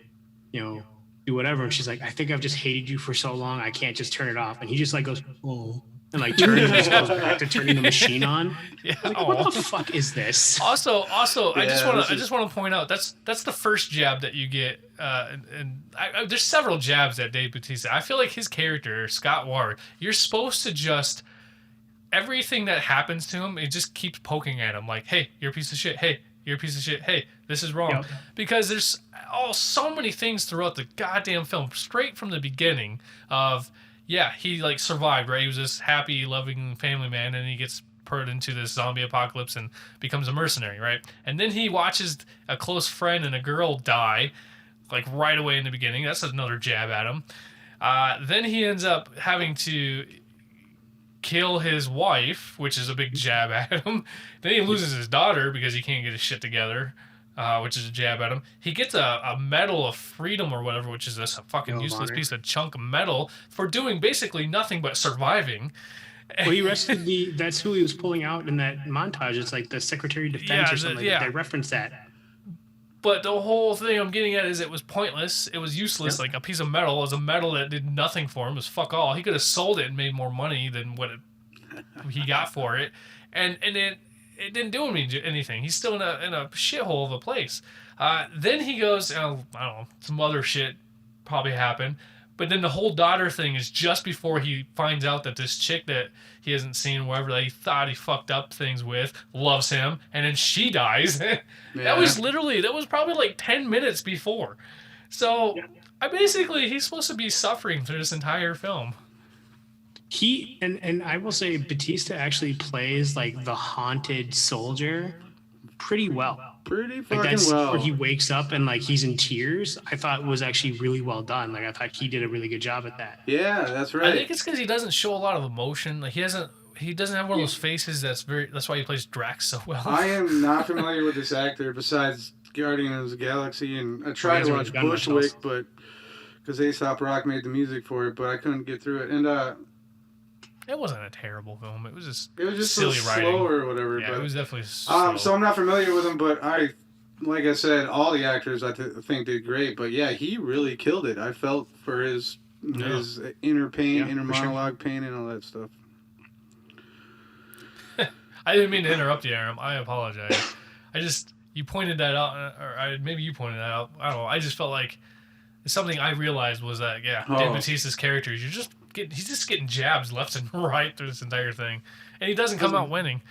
do whatever. And she's like, I think I've just hated you for so long. I can't just turn it off. And he just like goes, oh, and like turns and just goes back to turning the machine on. Yeah. Like, what the fuck is this? Also, I just want to point out that's the first jab that you get. There's several jabs at Dave Bautista. I feel like his character, Scott Ward, you're supposed to just, everything that happens to him, it just keeps poking at him like, hey, you're a piece of shit. Hey, you're a piece of shit. Hey, this is wrong. Yep. Because there's so many things throughout the goddamn film, straight from the beginning of, he like survived, right? He was this happy, loving family man, and he gets put into this zombie apocalypse and becomes a mercenary, right? And then he watches a close friend and a girl die, like right away in the beginning. That's another jab at him. Then he ends up having to kill his wife, which is a big jab at him. Then he loses his daughter because he can't get his shit together, which is a jab at him. He gets a Medal of Freedom or whatever, which is this fucking useless piece of chunk of metal for doing basically nothing but surviving. Well, he arrested that's who he was pulling out in that montage. It's like the Secretary of Defense or something. They reference that. But the whole thing I'm getting at is it was pointless. It was useless. Like a piece of metal was a metal that did nothing for him. It was fuck all. He could have sold it and made more money than what he got for it. And it didn't do him anything. He's still in a shithole of a place. Then he goes, I don't know, some other shit probably happened. But then the whole daughter thing is just before he finds out that this chick that he hasn't seen, wherever that he thought he fucked up things with, loves him, and then she dies. That was probably like 10 minutes before. So, he's supposed to be suffering through this entire film. He and I will say Batista actually plays like the haunted soldier pretty well. Pretty Like fucking that's well. where he wakes up and like he's in tears. I thought was actually really well done. Like I thought he did a really good job at that. Yeah, that's I right. think it's because he doesn't show a lot of emotion. Like he doesn't have one of those faces that's why he plays Drax so well. I am not familiar with this actor besides Guardians of the Galaxy, and I tried to watch Bushwick, but because A$AP Rock made the music for it, but I couldn't get through it. And it wasn't a terrible film. It was just silly silly writing. slow or whatever. Yeah, but, it was definitely slow. so I'm not familiar with him, but like I said, all the actors I think did great. But yeah, he really killed it. I felt for his inner pain, inner monologue pain, and all that stuff. I didn't mean to interrupt you, Aram. I apologize. You pointed that out, or maybe you pointed that out. I don't know. I just felt like something I realized was that Dave Bautista's character, he's just getting jabs left and right through this entire thing, and he doesn't come out winning.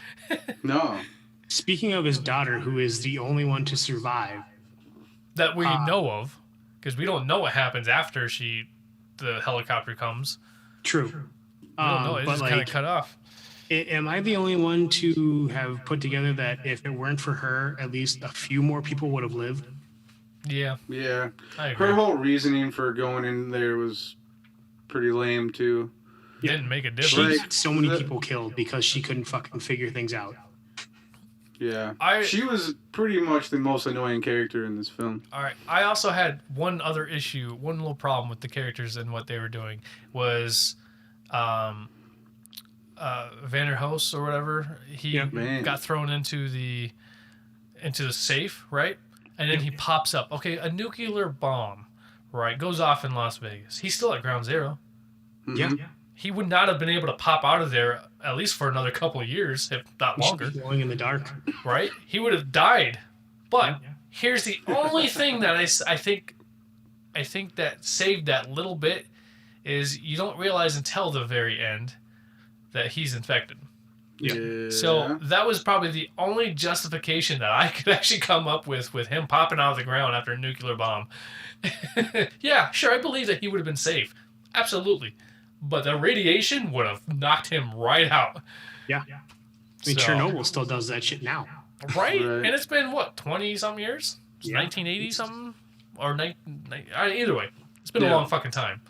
No. Speaking of his daughter, who is the only one to survive, that we know of, because we don't know what happens after the helicopter comes. True. We don't know. It's just kind of cut off. Am I the only one to have put together that if it weren't for her, at least a few more people would have lived? Yeah. Yeah. I agree. Her whole reasoning for going in there was pretty lame too. Didn't make a difference. She got so many people killed because she couldn't fucking figure things out. Yeah. She was pretty much the most annoying character in this film. All right. I also had one other issue, one little problem with the characters and what they were doing was Vanderhoos or whatever. He got thrown into the safe, right? And then he pops up. Okay, a nuclear bomb, right, goes off in Las Vegas. He's still at ground zero. Yeah. He would not have been able to pop out of there at least for another couple of years, if not longer. Glowing in the dark. Right? He would have died. But here's the only thing that I think that saved that little bit is you don't realize until the very end that he's infected. Yeah. So that was probably the only justification that I could actually come up with him popping out of the ground after a nuclear bomb. Yeah, sure, I believe that he would have been safe. Absolutely. But the radiation would have knocked him right out. Yeah. I mean, Chernobyl still does that shit now. Right? And it's been, 20-something years? 1980-something? Or either way. It's been a long fucking time.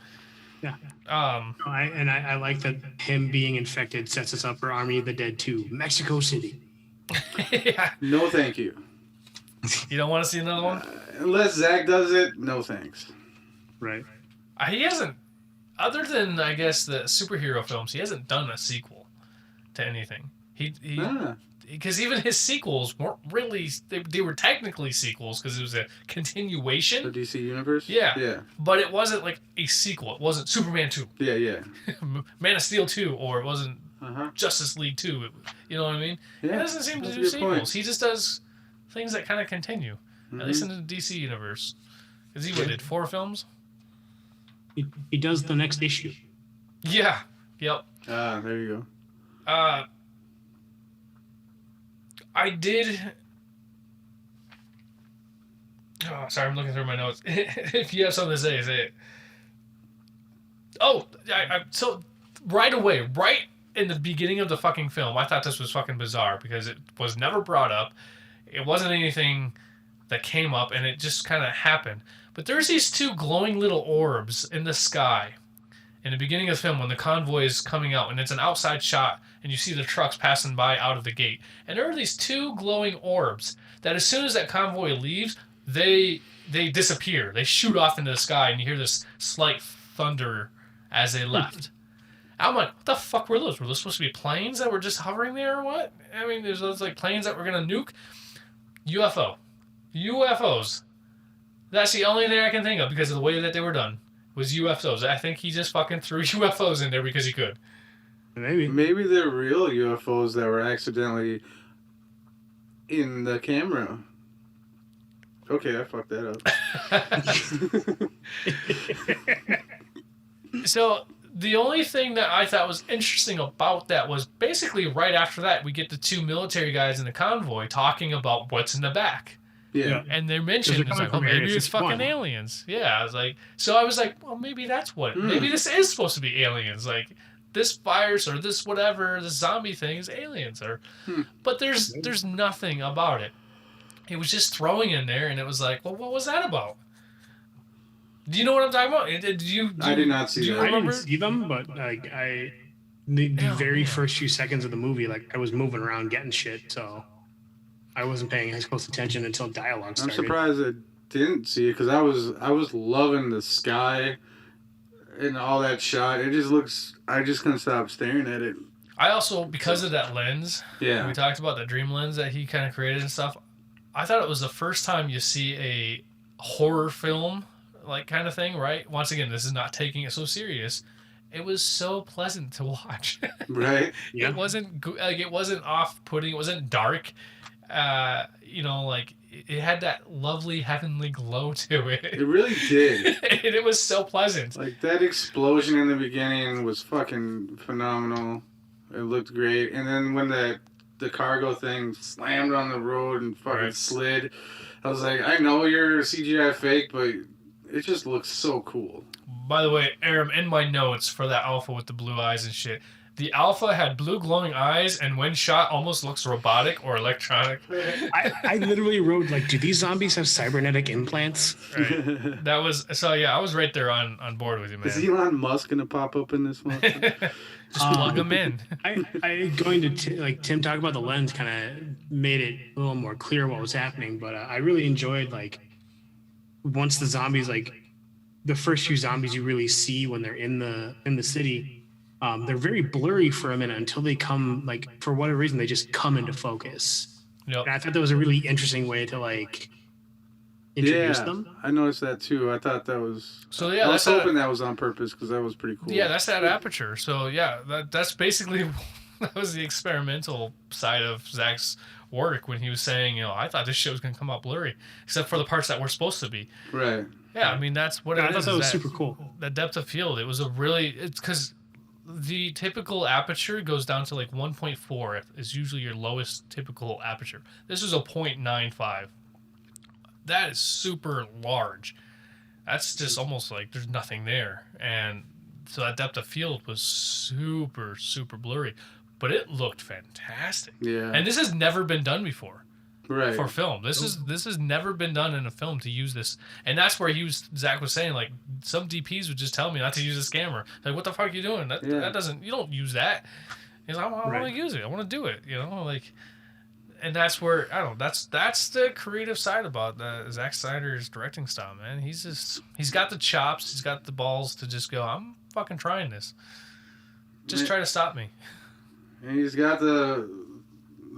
Yeah. I like that him being infected sets us up for Army of the Dead 2. Mexico City. Yeah. No, thank you. You don't want to see another one? Unless Zach does it, no thanks. Right. He hasn't, other than, I guess, the superhero films, he hasn't done a sequel to anything. Because even his sequels weren't really, they were technically sequels because it was a continuation. The DC Universe? Yeah. Yeah. But it wasn't like a sequel. It wasn't Superman 2. Yeah. Man of Steel 2, or it wasn't Justice League 2. You know what I mean? Yeah, he doesn't seem to do sequels. He just does things that kind of continue, at least in the DC Universe. Because he did 4 films? He does the next issue. Yeah. Yep. There you go. I did. Oh, sorry, I'm looking through my notes. If you have something to say it. Oh, so right away, right in the beginning of the fucking film, I thought this was fucking bizarre because it was never brought up. It wasn't anything that came up, and it just kind of happened. But there's these 2 glowing little orbs in the sky in the beginning of the film when the convoy is coming out, and it's an outside shot, and you see the trucks passing by out of the gate. And there are these 2 glowing orbs that as soon as that convoy leaves, they disappear. They shoot off into the sky, and you hear this slight thunder as they left. I'm like, what the fuck were those? Were those supposed to be planes that were just hovering there or what? I mean, there's those like planes that were going to nuke. UFOs. That's the only thing I can think of because of the way that they were done. Was UFOs. I think he just fucking threw UFOs in there because he could. Maybe they're real UFOs that were accidentally in the camera. Okay, I fucked that up. So the only thing that I thought was interesting about that was basically right after that we get the 2 military guys in the convoy talking about what's in the back. Yeah. And they mentioned it's coming like, oh, from Area maybe it's fucking 51. aliens. Yeah, I was like, well, maybe that's what. Maybe this is supposed to be aliens. Like this virus or this whatever, this zombie thing is aliens. But there's nothing about it. It was just throwing in there, and it was like, well, what was that about? Do you know what I'm talking about? I did not see that. I remember? didn't see them, but like the very first few seconds of the movie, like I was moving around getting shit, so I wasn't paying as close attention until dialogue I'm started. surprised I didn't see it because I was loving the sky and all that shot. It just looks. I just couldn't stop staring at it. I also, because of that lens, Yeah. we talked about the dream lens that he kind of created and stuff. I thought it was the first time you see a horror film, like kind of thing, right? Once again, this is not taking it so serious. It was so pleasant to watch. Right. Yeah. It wasn't off-putting. It wasn't dark. Like it had that lovely heavenly glow to it. It really did. And it was so pleasant. Like that explosion in the beginning was fucking phenomenal. It looked great, and then when the cargo thing slammed on the road and fucking slid, I was like, I know you're CGI fake, but it just looks so cool. By the way, Aram, in my notes for that alpha with the blue eyes and shit, the alpha had blue glowing eyes and when shot almost looks robotic or electronic. I literally wrote, like, do these zombies have cybernetic implants? Right. That was, so yeah, I was right there on board with you, man. Is Elon Musk gonna pop up in this one? Just plug them in. I going to like Tim talk about the lens kind of made it a little more clear what was happening, but I really enjoyed like once the zombies, like the first few zombies you really see when they're in the city, they're very blurry for a minute until they come, like, for whatever reason they just come into focus. Yep. And I thought that was a really interesting way to like introduce them. I noticed that too. I thought that was. So yeah, I was hoping that was on purpose because that was pretty cool. Yeah, that's that aperture. So yeah, that's basically that was the experimental side of Zack's work when he was saying, I thought this shit was gonna come out blurry, except for the parts that were supposed to be. Right. Yeah, I mean that's what it is. I thought that was super cool. That depth of field. It was it's because the typical aperture goes down to like 1.4 is usually your lowest typical aperture. This is a 0.95. That is super large. That's just almost like there's nothing there. And so that depth of field was super, super blurry. But it looked fantastic. Yeah. And this has never been done before. Right. For film. This has never been done in a film to use this. And that's where Zack was saying, like, some DPs would just tell me not to use this camera. Like, what the fuck are you doing? That doesn't, you don't use that. He's like, I want to use it. I want to do it. Like, and that's where, I don't know, that's the creative side about Zack Snyder's directing style, man. He's got the chops. He's got the balls to just go, I'm fucking trying this. Just try to stop me. And he's got the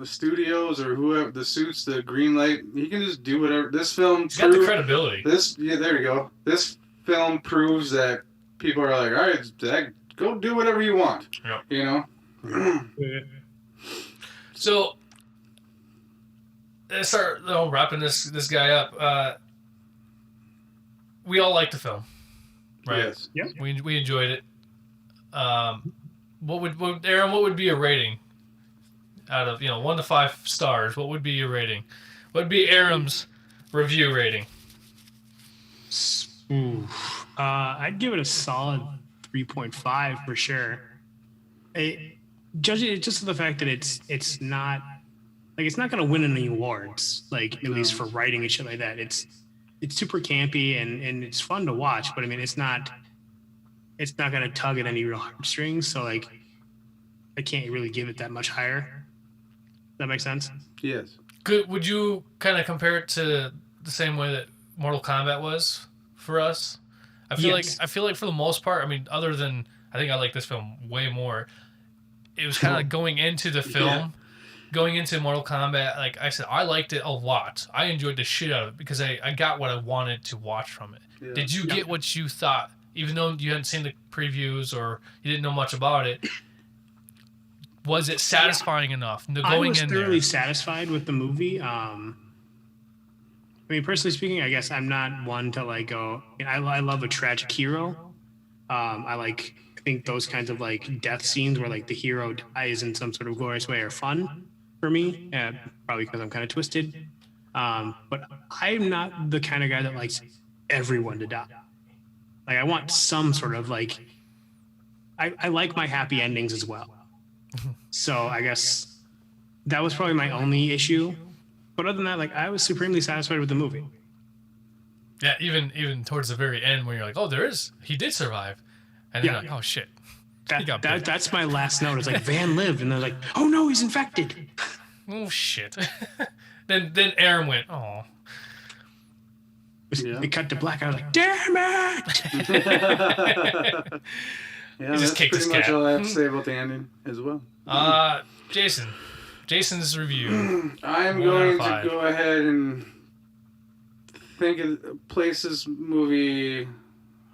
studios or whoever, the suits, the green light. He can just do whatever. This film. He's got the credibility. There you go. This film proves that people are like, all right, Zack, go do whatever you want. Yep. So, let's start wrapping this guy up. We all liked the film, right? Yes. Yep. We enjoyed it. Aaron, what would be a rating out of 1 to 5 stars? What would be your rating? What would be Aram's review rating? I'd give it a solid 3.5 for sure. Judging it just for the fact that it's not going to win any awards, like at least for writing and shit like that. It's super campy and it's fun to watch, but I mean it's not going to tug at any real heartstrings. So like I can't really give it that much higher. That makes sense? Yes. Would you kind of compare it to the same way that Mortal Kombat was for us? I feel like for the most part, I mean, other than I think I like this film way more. It was kind of like going into the film, going into Mortal Kombat. Like I said, I liked it a lot. I enjoyed the shit out of it because I got what I wanted to watch from it. Yeah. Did you get what you thought, even though you hadn't seen the previews or you didn't know much about it? Was it satisfying enough? I was thoroughly satisfied with the movie. I mean, personally speaking, I guess I'm not one to like go. I love a tragic hero. I think those kinds of like death scenes where like the hero dies in some sort of glorious way are fun for me. Probably because I'm kind of twisted. But I'm not the kind of guy that likes everyone to die. Like I want some sort of like, I like my happy endings as well. So I guess that was probably my only issue. But other than that, like I was supremely satisfied with the movie. Yeah, even towards the very end when you're like, oh, he did survive, and then you're like, oh shit, he got bit. That's my last note. It's like Van lived, and they're like, oh no, he's infected. Oh shit. then Aram went, oh. Yeah. It cut to black. I was like, damn it. Yeah, He just that's kicked his pretty much cat. all I have to say about the ending as well. Jason's review. I'm 1 out going of to 5. go ahead and place this movie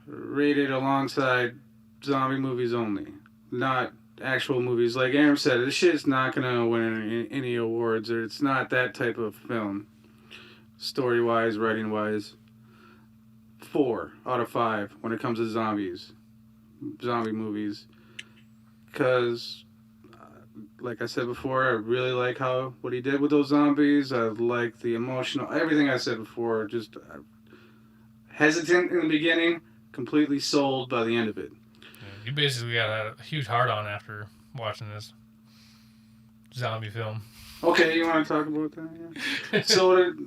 rated alongside zombie movies only, not actual movies. Like Aram said, this shit's not gonna win any awards, or it's not that type of film, story-wise, writing-wise. 4 out of 5 when it comes to zombie movies, because like I said before, I really like what he did with those zombies. I like the emotional, everything I said before. Just hesitant in the beginning, completely sold by the end of it. You basically got a huge heart on after watching this zombie film. Okay, you want to talk about that?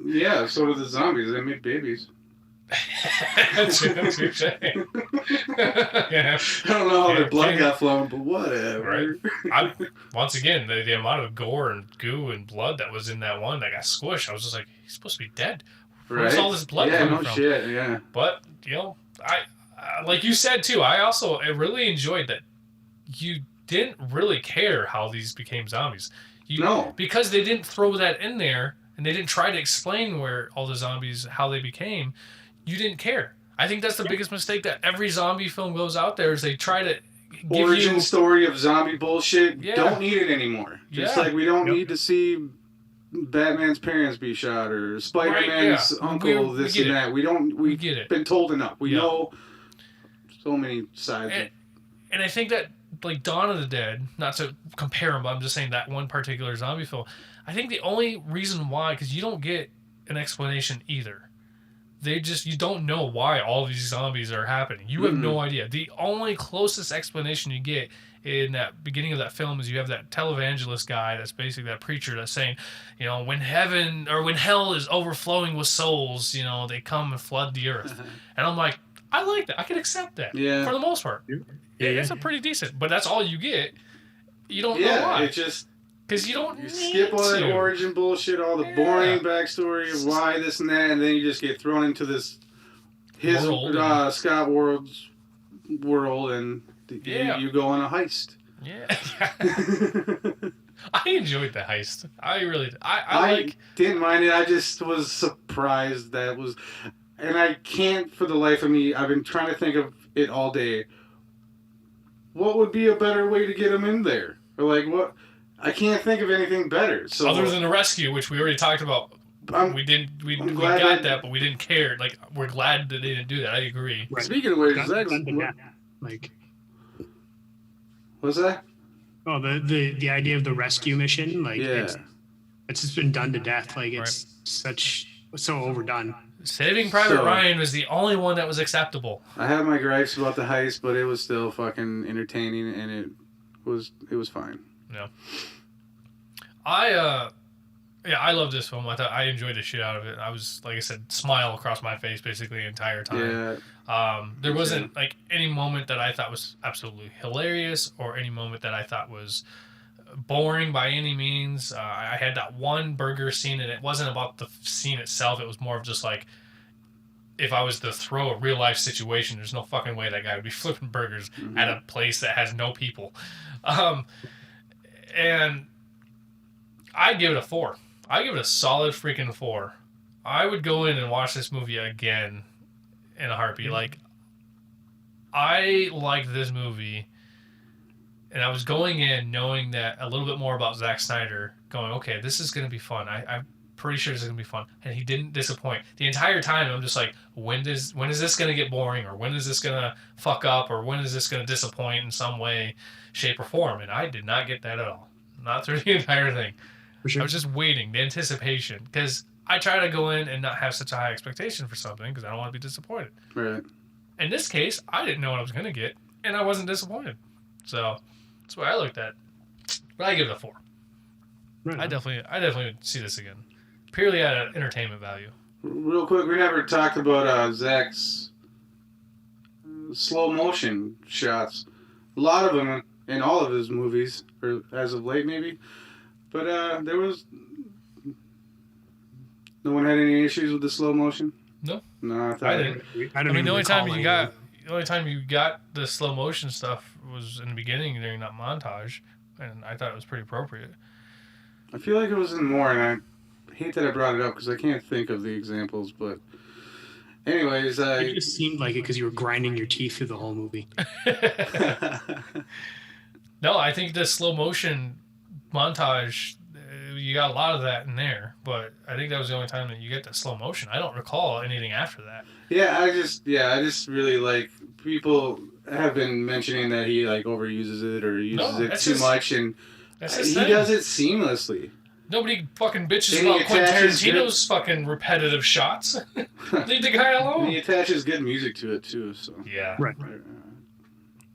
Yeah. So did the zombies. They made babies. That's what you're saying. Yeah. I don't know how their blood got flowing, but whatever. Right. Once again, the amount of gore and goo and blood that was in that one that got squished, I was just like, he's supposed to be dead. Where's all this blood coming from? Shit, yeah. But, I like you said too, I really enjoyed that you didn't really care how these became zombies. No. Because they didn't throw that in there and they didn't try to explain where all the zombies, how they became, you didn't care. I think that's the biggest mistake that every zombie film goes out there is they try to give origin story of zombie bullshit. Yeah. Don't need it anymore. Just like we don't need to see Batman's parents be shot or Spider-Man's uncle this and that. We get it. Been told enough. We know so many sides. And I think that like Dawn of the Dead, not to compare them, but I'm just saying that one particular zombie film, I think the only reason why, because you don't get an explanation either. You don't know why all these zombies are happening. You have no idea. The only closest explanation you get in that beginning of that film is you have that televangelist guy that's basically that preacher that's saying, when heaven or when hell is overflowing with souls, they come and flood the earth. And I'm like, I like that. I can accept that for the most part. It's a pretty decent, but that's all you get. You don't know why. It just... Because you don't skip all that origin bullshit, all the boring backstory of why this and that, and then you just get thrown into this Scott World's world, and you go on a heist. Yeah. I enjoyed the heist. I really did. I didn't mind it. I just was surprised that was... And I can't, for the life of me, I've been trying to think of it all day. What would be a better way to get him in there? Or like, what... I can't think of anything better. So other than the rescue, which we already talked about, we got that, but we didn't care. Like, we're glad that they didn't do that. I agree. Right. Speaking of which, what's that? Oh, the idea of the rescue mission, it's just been done to death. Like it's so overdone. Saving Private Ryan was the only one that was acceptable. I had my gripes about the heist, but it was still fucking entertaining, and it was fine. No. I love this film. I enjoyed the shit out of it. I was, like I said, smile across my face basically the entire time. Yeah. There wasn't like any moment that I thought was absolutely hilarious or any moment that I thought was boring by any means. I had that one burger scene, and it wasn't about the scene itself. It was more of just like, if I was to throw a real life situation, there's no fucking way that guy would be flipping burgers at a place that has no people. And I give it a 4. I give it a solid freaking 4. I would go in and watch this movie again in a heartbeat. Like, I liked this movie, and I was going in knowing that a little bit more about Zack Snyder, going, okay, this is going to be fun. I'm pretty sure this is going to be fun. And he didn't disappoint. The entire time, I'm just like, when is this going to get boring? Or when is this going to fuck up? Or when is this going to disappoint in some way, shape, or form? And I did not get that at all. Not through the entire thing. For sure. I was just waiting, the anticipation. Because I try to go in and not have such a high expectation for something because I don't want to be disappointed. Right. In this case, I didn't know what I was going to get, and I wasn't disappointed. So that's what I looked at. But I give it a 4. Right. I definitely would see this again, purely out of entertainment value. Real quick, we never talked about Zack's slow motion shots. A lot of them in all of his movies, or as of late maybe. But there was... No one had any issues with the slow motion? No. No, I didn't. I don't I mean, the even only time recall the only time you got the slow motion stuff was in the beginning during that montage, and I thought it was pretty appropriate. I feel like it was in more, and I hate that I brought it up because I can't think of the examples, but... Anyways, It just seemed like it because you were grinding your teeth through the whole movie. No, I think the slow motion montage, you got a lot of that in there, but I think that was the only time that you get the slow motion. I don't recall anything after that. Yeah, I just really like, people have been mentioning that he like overuses it or uses it too much, and he does it seamlessly. Nobody fucking bitches And he about Quentin attaches Tarantino's fucking repetitive shots. Leave the guy alone. And he attaches good music to it too, so. Yeah. Right.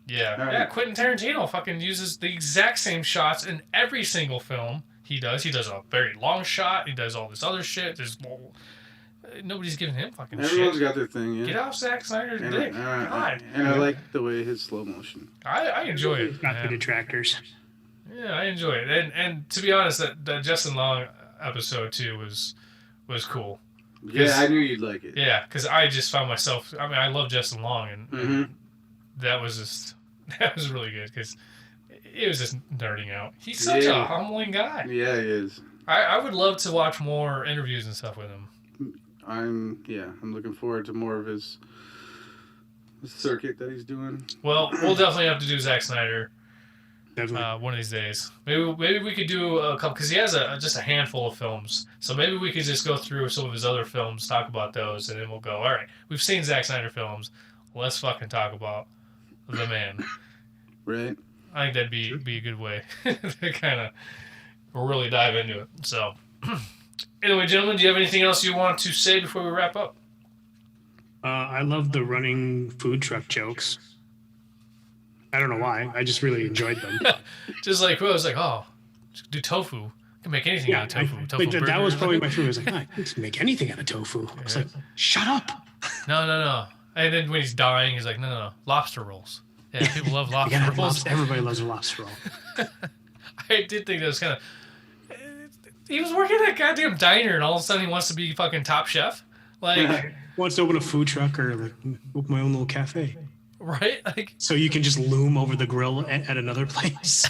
Yeah. All right. Yeah, Quentin Tarantino fucking uses the exact same shots in every single film he does. He does a very long shot. He does all this other shit. Nobody's giving him fucking Everyone's shit. got their thing, yeah. Get off Zack Snyder's dick. God. And I like the way his slow motion. I enjoy it. Got the detractors. Yeah, I enjoy it. And to be honest, that Justin Long episode too was cool. Yeah, I knew you'd like it. Yeah, because I just found myself. I mean, I love Justin Long, and that was really good because it was just nerding out. He's such a humbling guy. Yeah, he is. I would love to watch more interviews and stuff with him. I'm looking forward to more of his circuit that he's doing. Well, we'll definitely have to do Zack Snyder Definitely. one of these days. Maybe we could do a couple because he has just a handful of films. So maybe we could just go through some of his other films, talk about those, and then we'll go. All right, we've seen Zack Snyder films. Let's fucking talk about the man. Right. I think that'd be a good way to kind of really dive into it. So, anyway, gentlemen, do you have anything else you want to say before we wrap up? I love the running food truck jokes. I don't know why. I just really enjoyed them. Just like, I was like, oh, do tofu. You can make anything out of tofu. That was probably my food. I was like, I can make anything out of tofu. I was like, shut up. No. And then when he's dying, he's like, no. Lobster rolls. Yeah, people love lobster rolls. Everybody loves a lobster roll. I did think that was kind of... He was working at a goddamn diner, and all of a sudden he wants to be fucking top chef. Like... Wants to open a food truck or like open my own little cafe. Right? Like... So you can just loom over the grill at another place.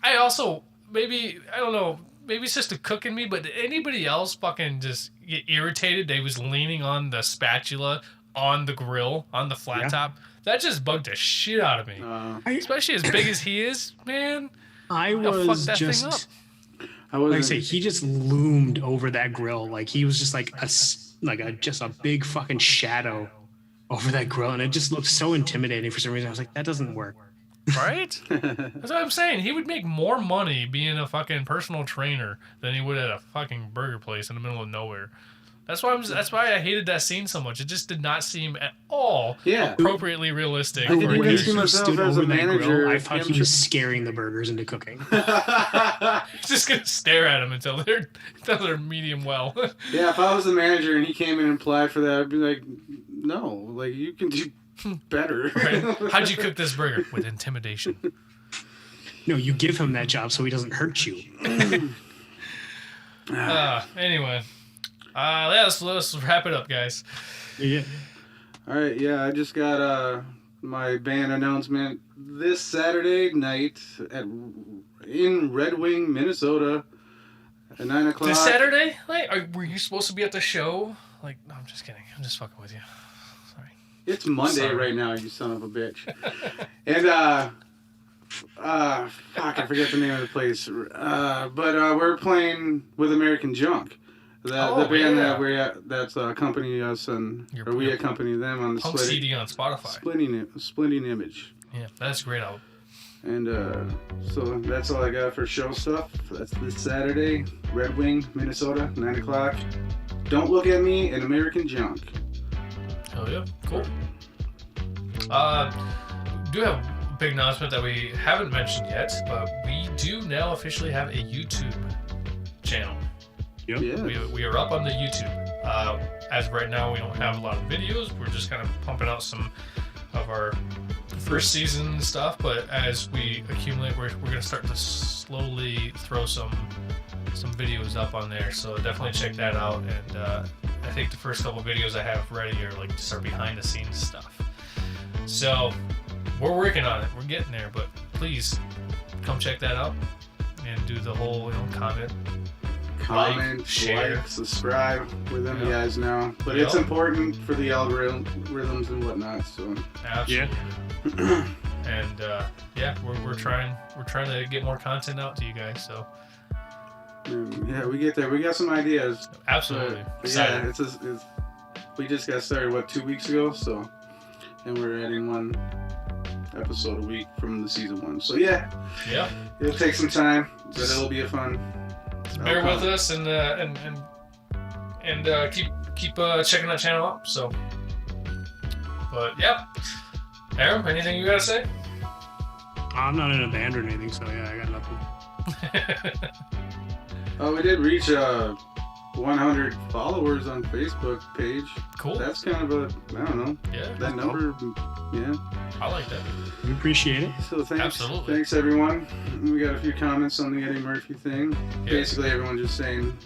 I also... Maybe... I don't know... Maybe it's just a cook in me, but did anybody else fucking just get irritated? They was leaning on the spatula on the grill, on the flat top. That just bugged the shit out of me. Especially as big as he is, man. I was just... Like I say, he just loomed over that grill. Like he was just like a big fucking shadow over that grill. And it just looked so intimidating for some reason. I was like, that doesn't work. Right? That's what I'm saying. He would make more money being a fucking personal trainer than he would at a fucking burger place in the middle of nowhere. That's why I hated that scene so much. It just did not seem at all appropriately realistic. I didn't even see myself as a manager. Grill, I thought he was scaring the burgers into cooking. He's just gonna stare at them until they're medium well. Yeah, if I was the manager and he came in and applied for that, I'd be like, no, like you can do better. Right. How'd you cook this burger? With intimidation. No, you give him that job so he doesn't hurt you. Anyway. Let's wrap it up, guys. Yeah. All right, yeah, I just got my band announcement this Saturday night in Red Wing, Minnesota at 9 o'clock. This Saturday? Like, were you supposed to be at the show? Like, no, I'm just kidding. I'm just fucking with you. Sorry. It's Monday right now, you son of a bitch. And, fuck, I forget the name of the place. But we're playing with American Junk. The band that's accompanying us, we accompany them on the Punk CD on Spotify. Splitting Image. Yeah, that's a great album. And so that's all I got for show stuff. That's this Saturday, Red Wing, Minnesota, 9 o'clock. Don't Look at Me and American Junk. Hell yeah, cool. Do have a big announcement that we haven't mentioned yet, but we do now officially have a YouTube channel. Yep. Yeah. We are up on the YouTube. As of right now, we don't have a lot of videos. We're just kind of pumping out some of our first season stuff, but as we accumulate, we're going to start to slowly throw some videos up on there, so definitely check that out. And I think the first couple videos I have ready are like just our behind the scenes stuff. So we're working on it. We're getting there, but please come check that out and do the whole comment, like, subscribe. We're them guys now, but it's important for the algorithms and whatnot. So absolutely. And we're trying to get more content out to you guys. So yeah, we get there. We got some ideas. Absolutely. Yeah, we just got started 2 weeks ago. So, and we're adding one episode a week from the season 1. So yeah, it'll take some time, but it'll be a fun. Bear with us and keep checking that channel out. So, but yeah, Aram, anything you gotta say? I'm not in a band or anything, so yeah, I got nothing. We did reach 100 followers on Facebook page. Cool. That's kind of I don't know. Yeah. That number. Yeah. I like that. We appreciate it. So thanks. Absolutely. Thanks everyone. We got a few comments on the Eddie Murphy thing. Yeah. Basically, everyone just saying,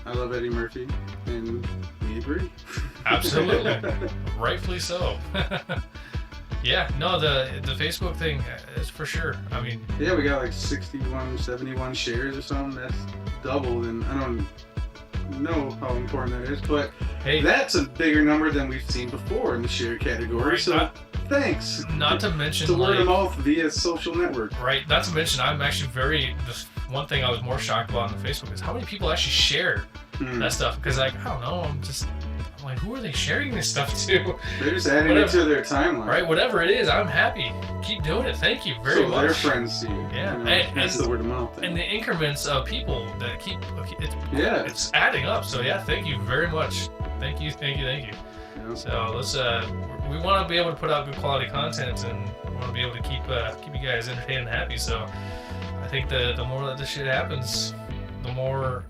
"I love Eddie Murphy," and we agree. Absolutely. Rightfully so. Yeah, no, the Facebook thing is for sure. I mean, yeah, we got like 71 shares or something. That's doubled, and I don't know how important that is, but hey, that's a bigger number than we've seen before in the share category. Right, so thanks. Not to mention the word of mouth via social network. Right. Not to mention, I'm actually just one thing I was more shocked about on the Facebook is how many people actually share that stuff. Because I don't know, I'm like, who are they sharing this stuff to? They're just adding it to their timeline. Right, whatever it is, I'm happy. Keep doing it. Thank you very much. So their friends see you. Yeah, that's the word of mouth thing. And the increments of people that it's adding up. So yeah, thank you very much. Thank you. Yeah. So let's we want to be able to put out good quality content, and we want to be able to keep you guys entertained and happy. So I think the more that this shit happens, the more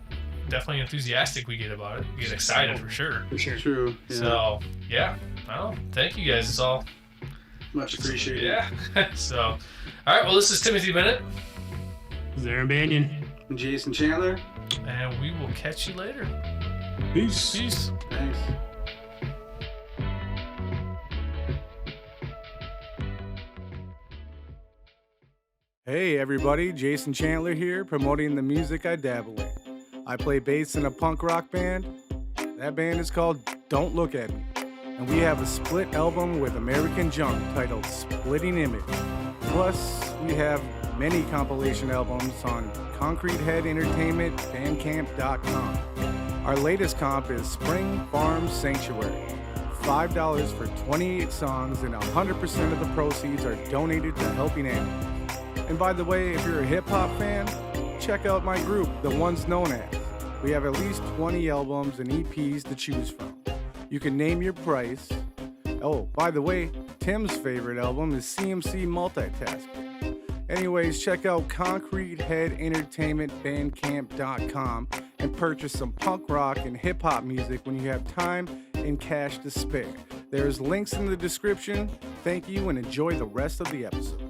definitely enthusiastic we get about it. We get excited for sure. For sure. True. Yeah. So yeah, well, thank you guys. It's all much appreciated. Yeah. So, all right. Well, this is Timothy Bennett. Zaram Banyan. And Jason Chandler. And we will catch you later. Peace. Thanks. Hey everybody, Jason Chandler here, promoting the music I dabble in. I play bass in a punk rock band. That band is called Don't Look at Me. And we have a split album with American Junk titled Splitting Image. Plus, we have many compilation albums on Concrete Head Entertainment, Bandcamp.com. Our latest comp is Spring Farm Sanctuary. $5 for 28 songs, and 100% of the proceeds are donated to helping animals. And by the way, if you're a hip-hop fan, check out my group, The Ones Known As. We have at least 20 albums and EPs to choose from. You can name your price. Oh, by the way, Tim's favorite album is CMC Multitasking. Anyways, check out Concrete Head Entertainment Bandcamp.com and purchase some punk rock and hip-hop music when you have time and cash to spare. There's links in the description. Thank you and enjoy the rest of the episode.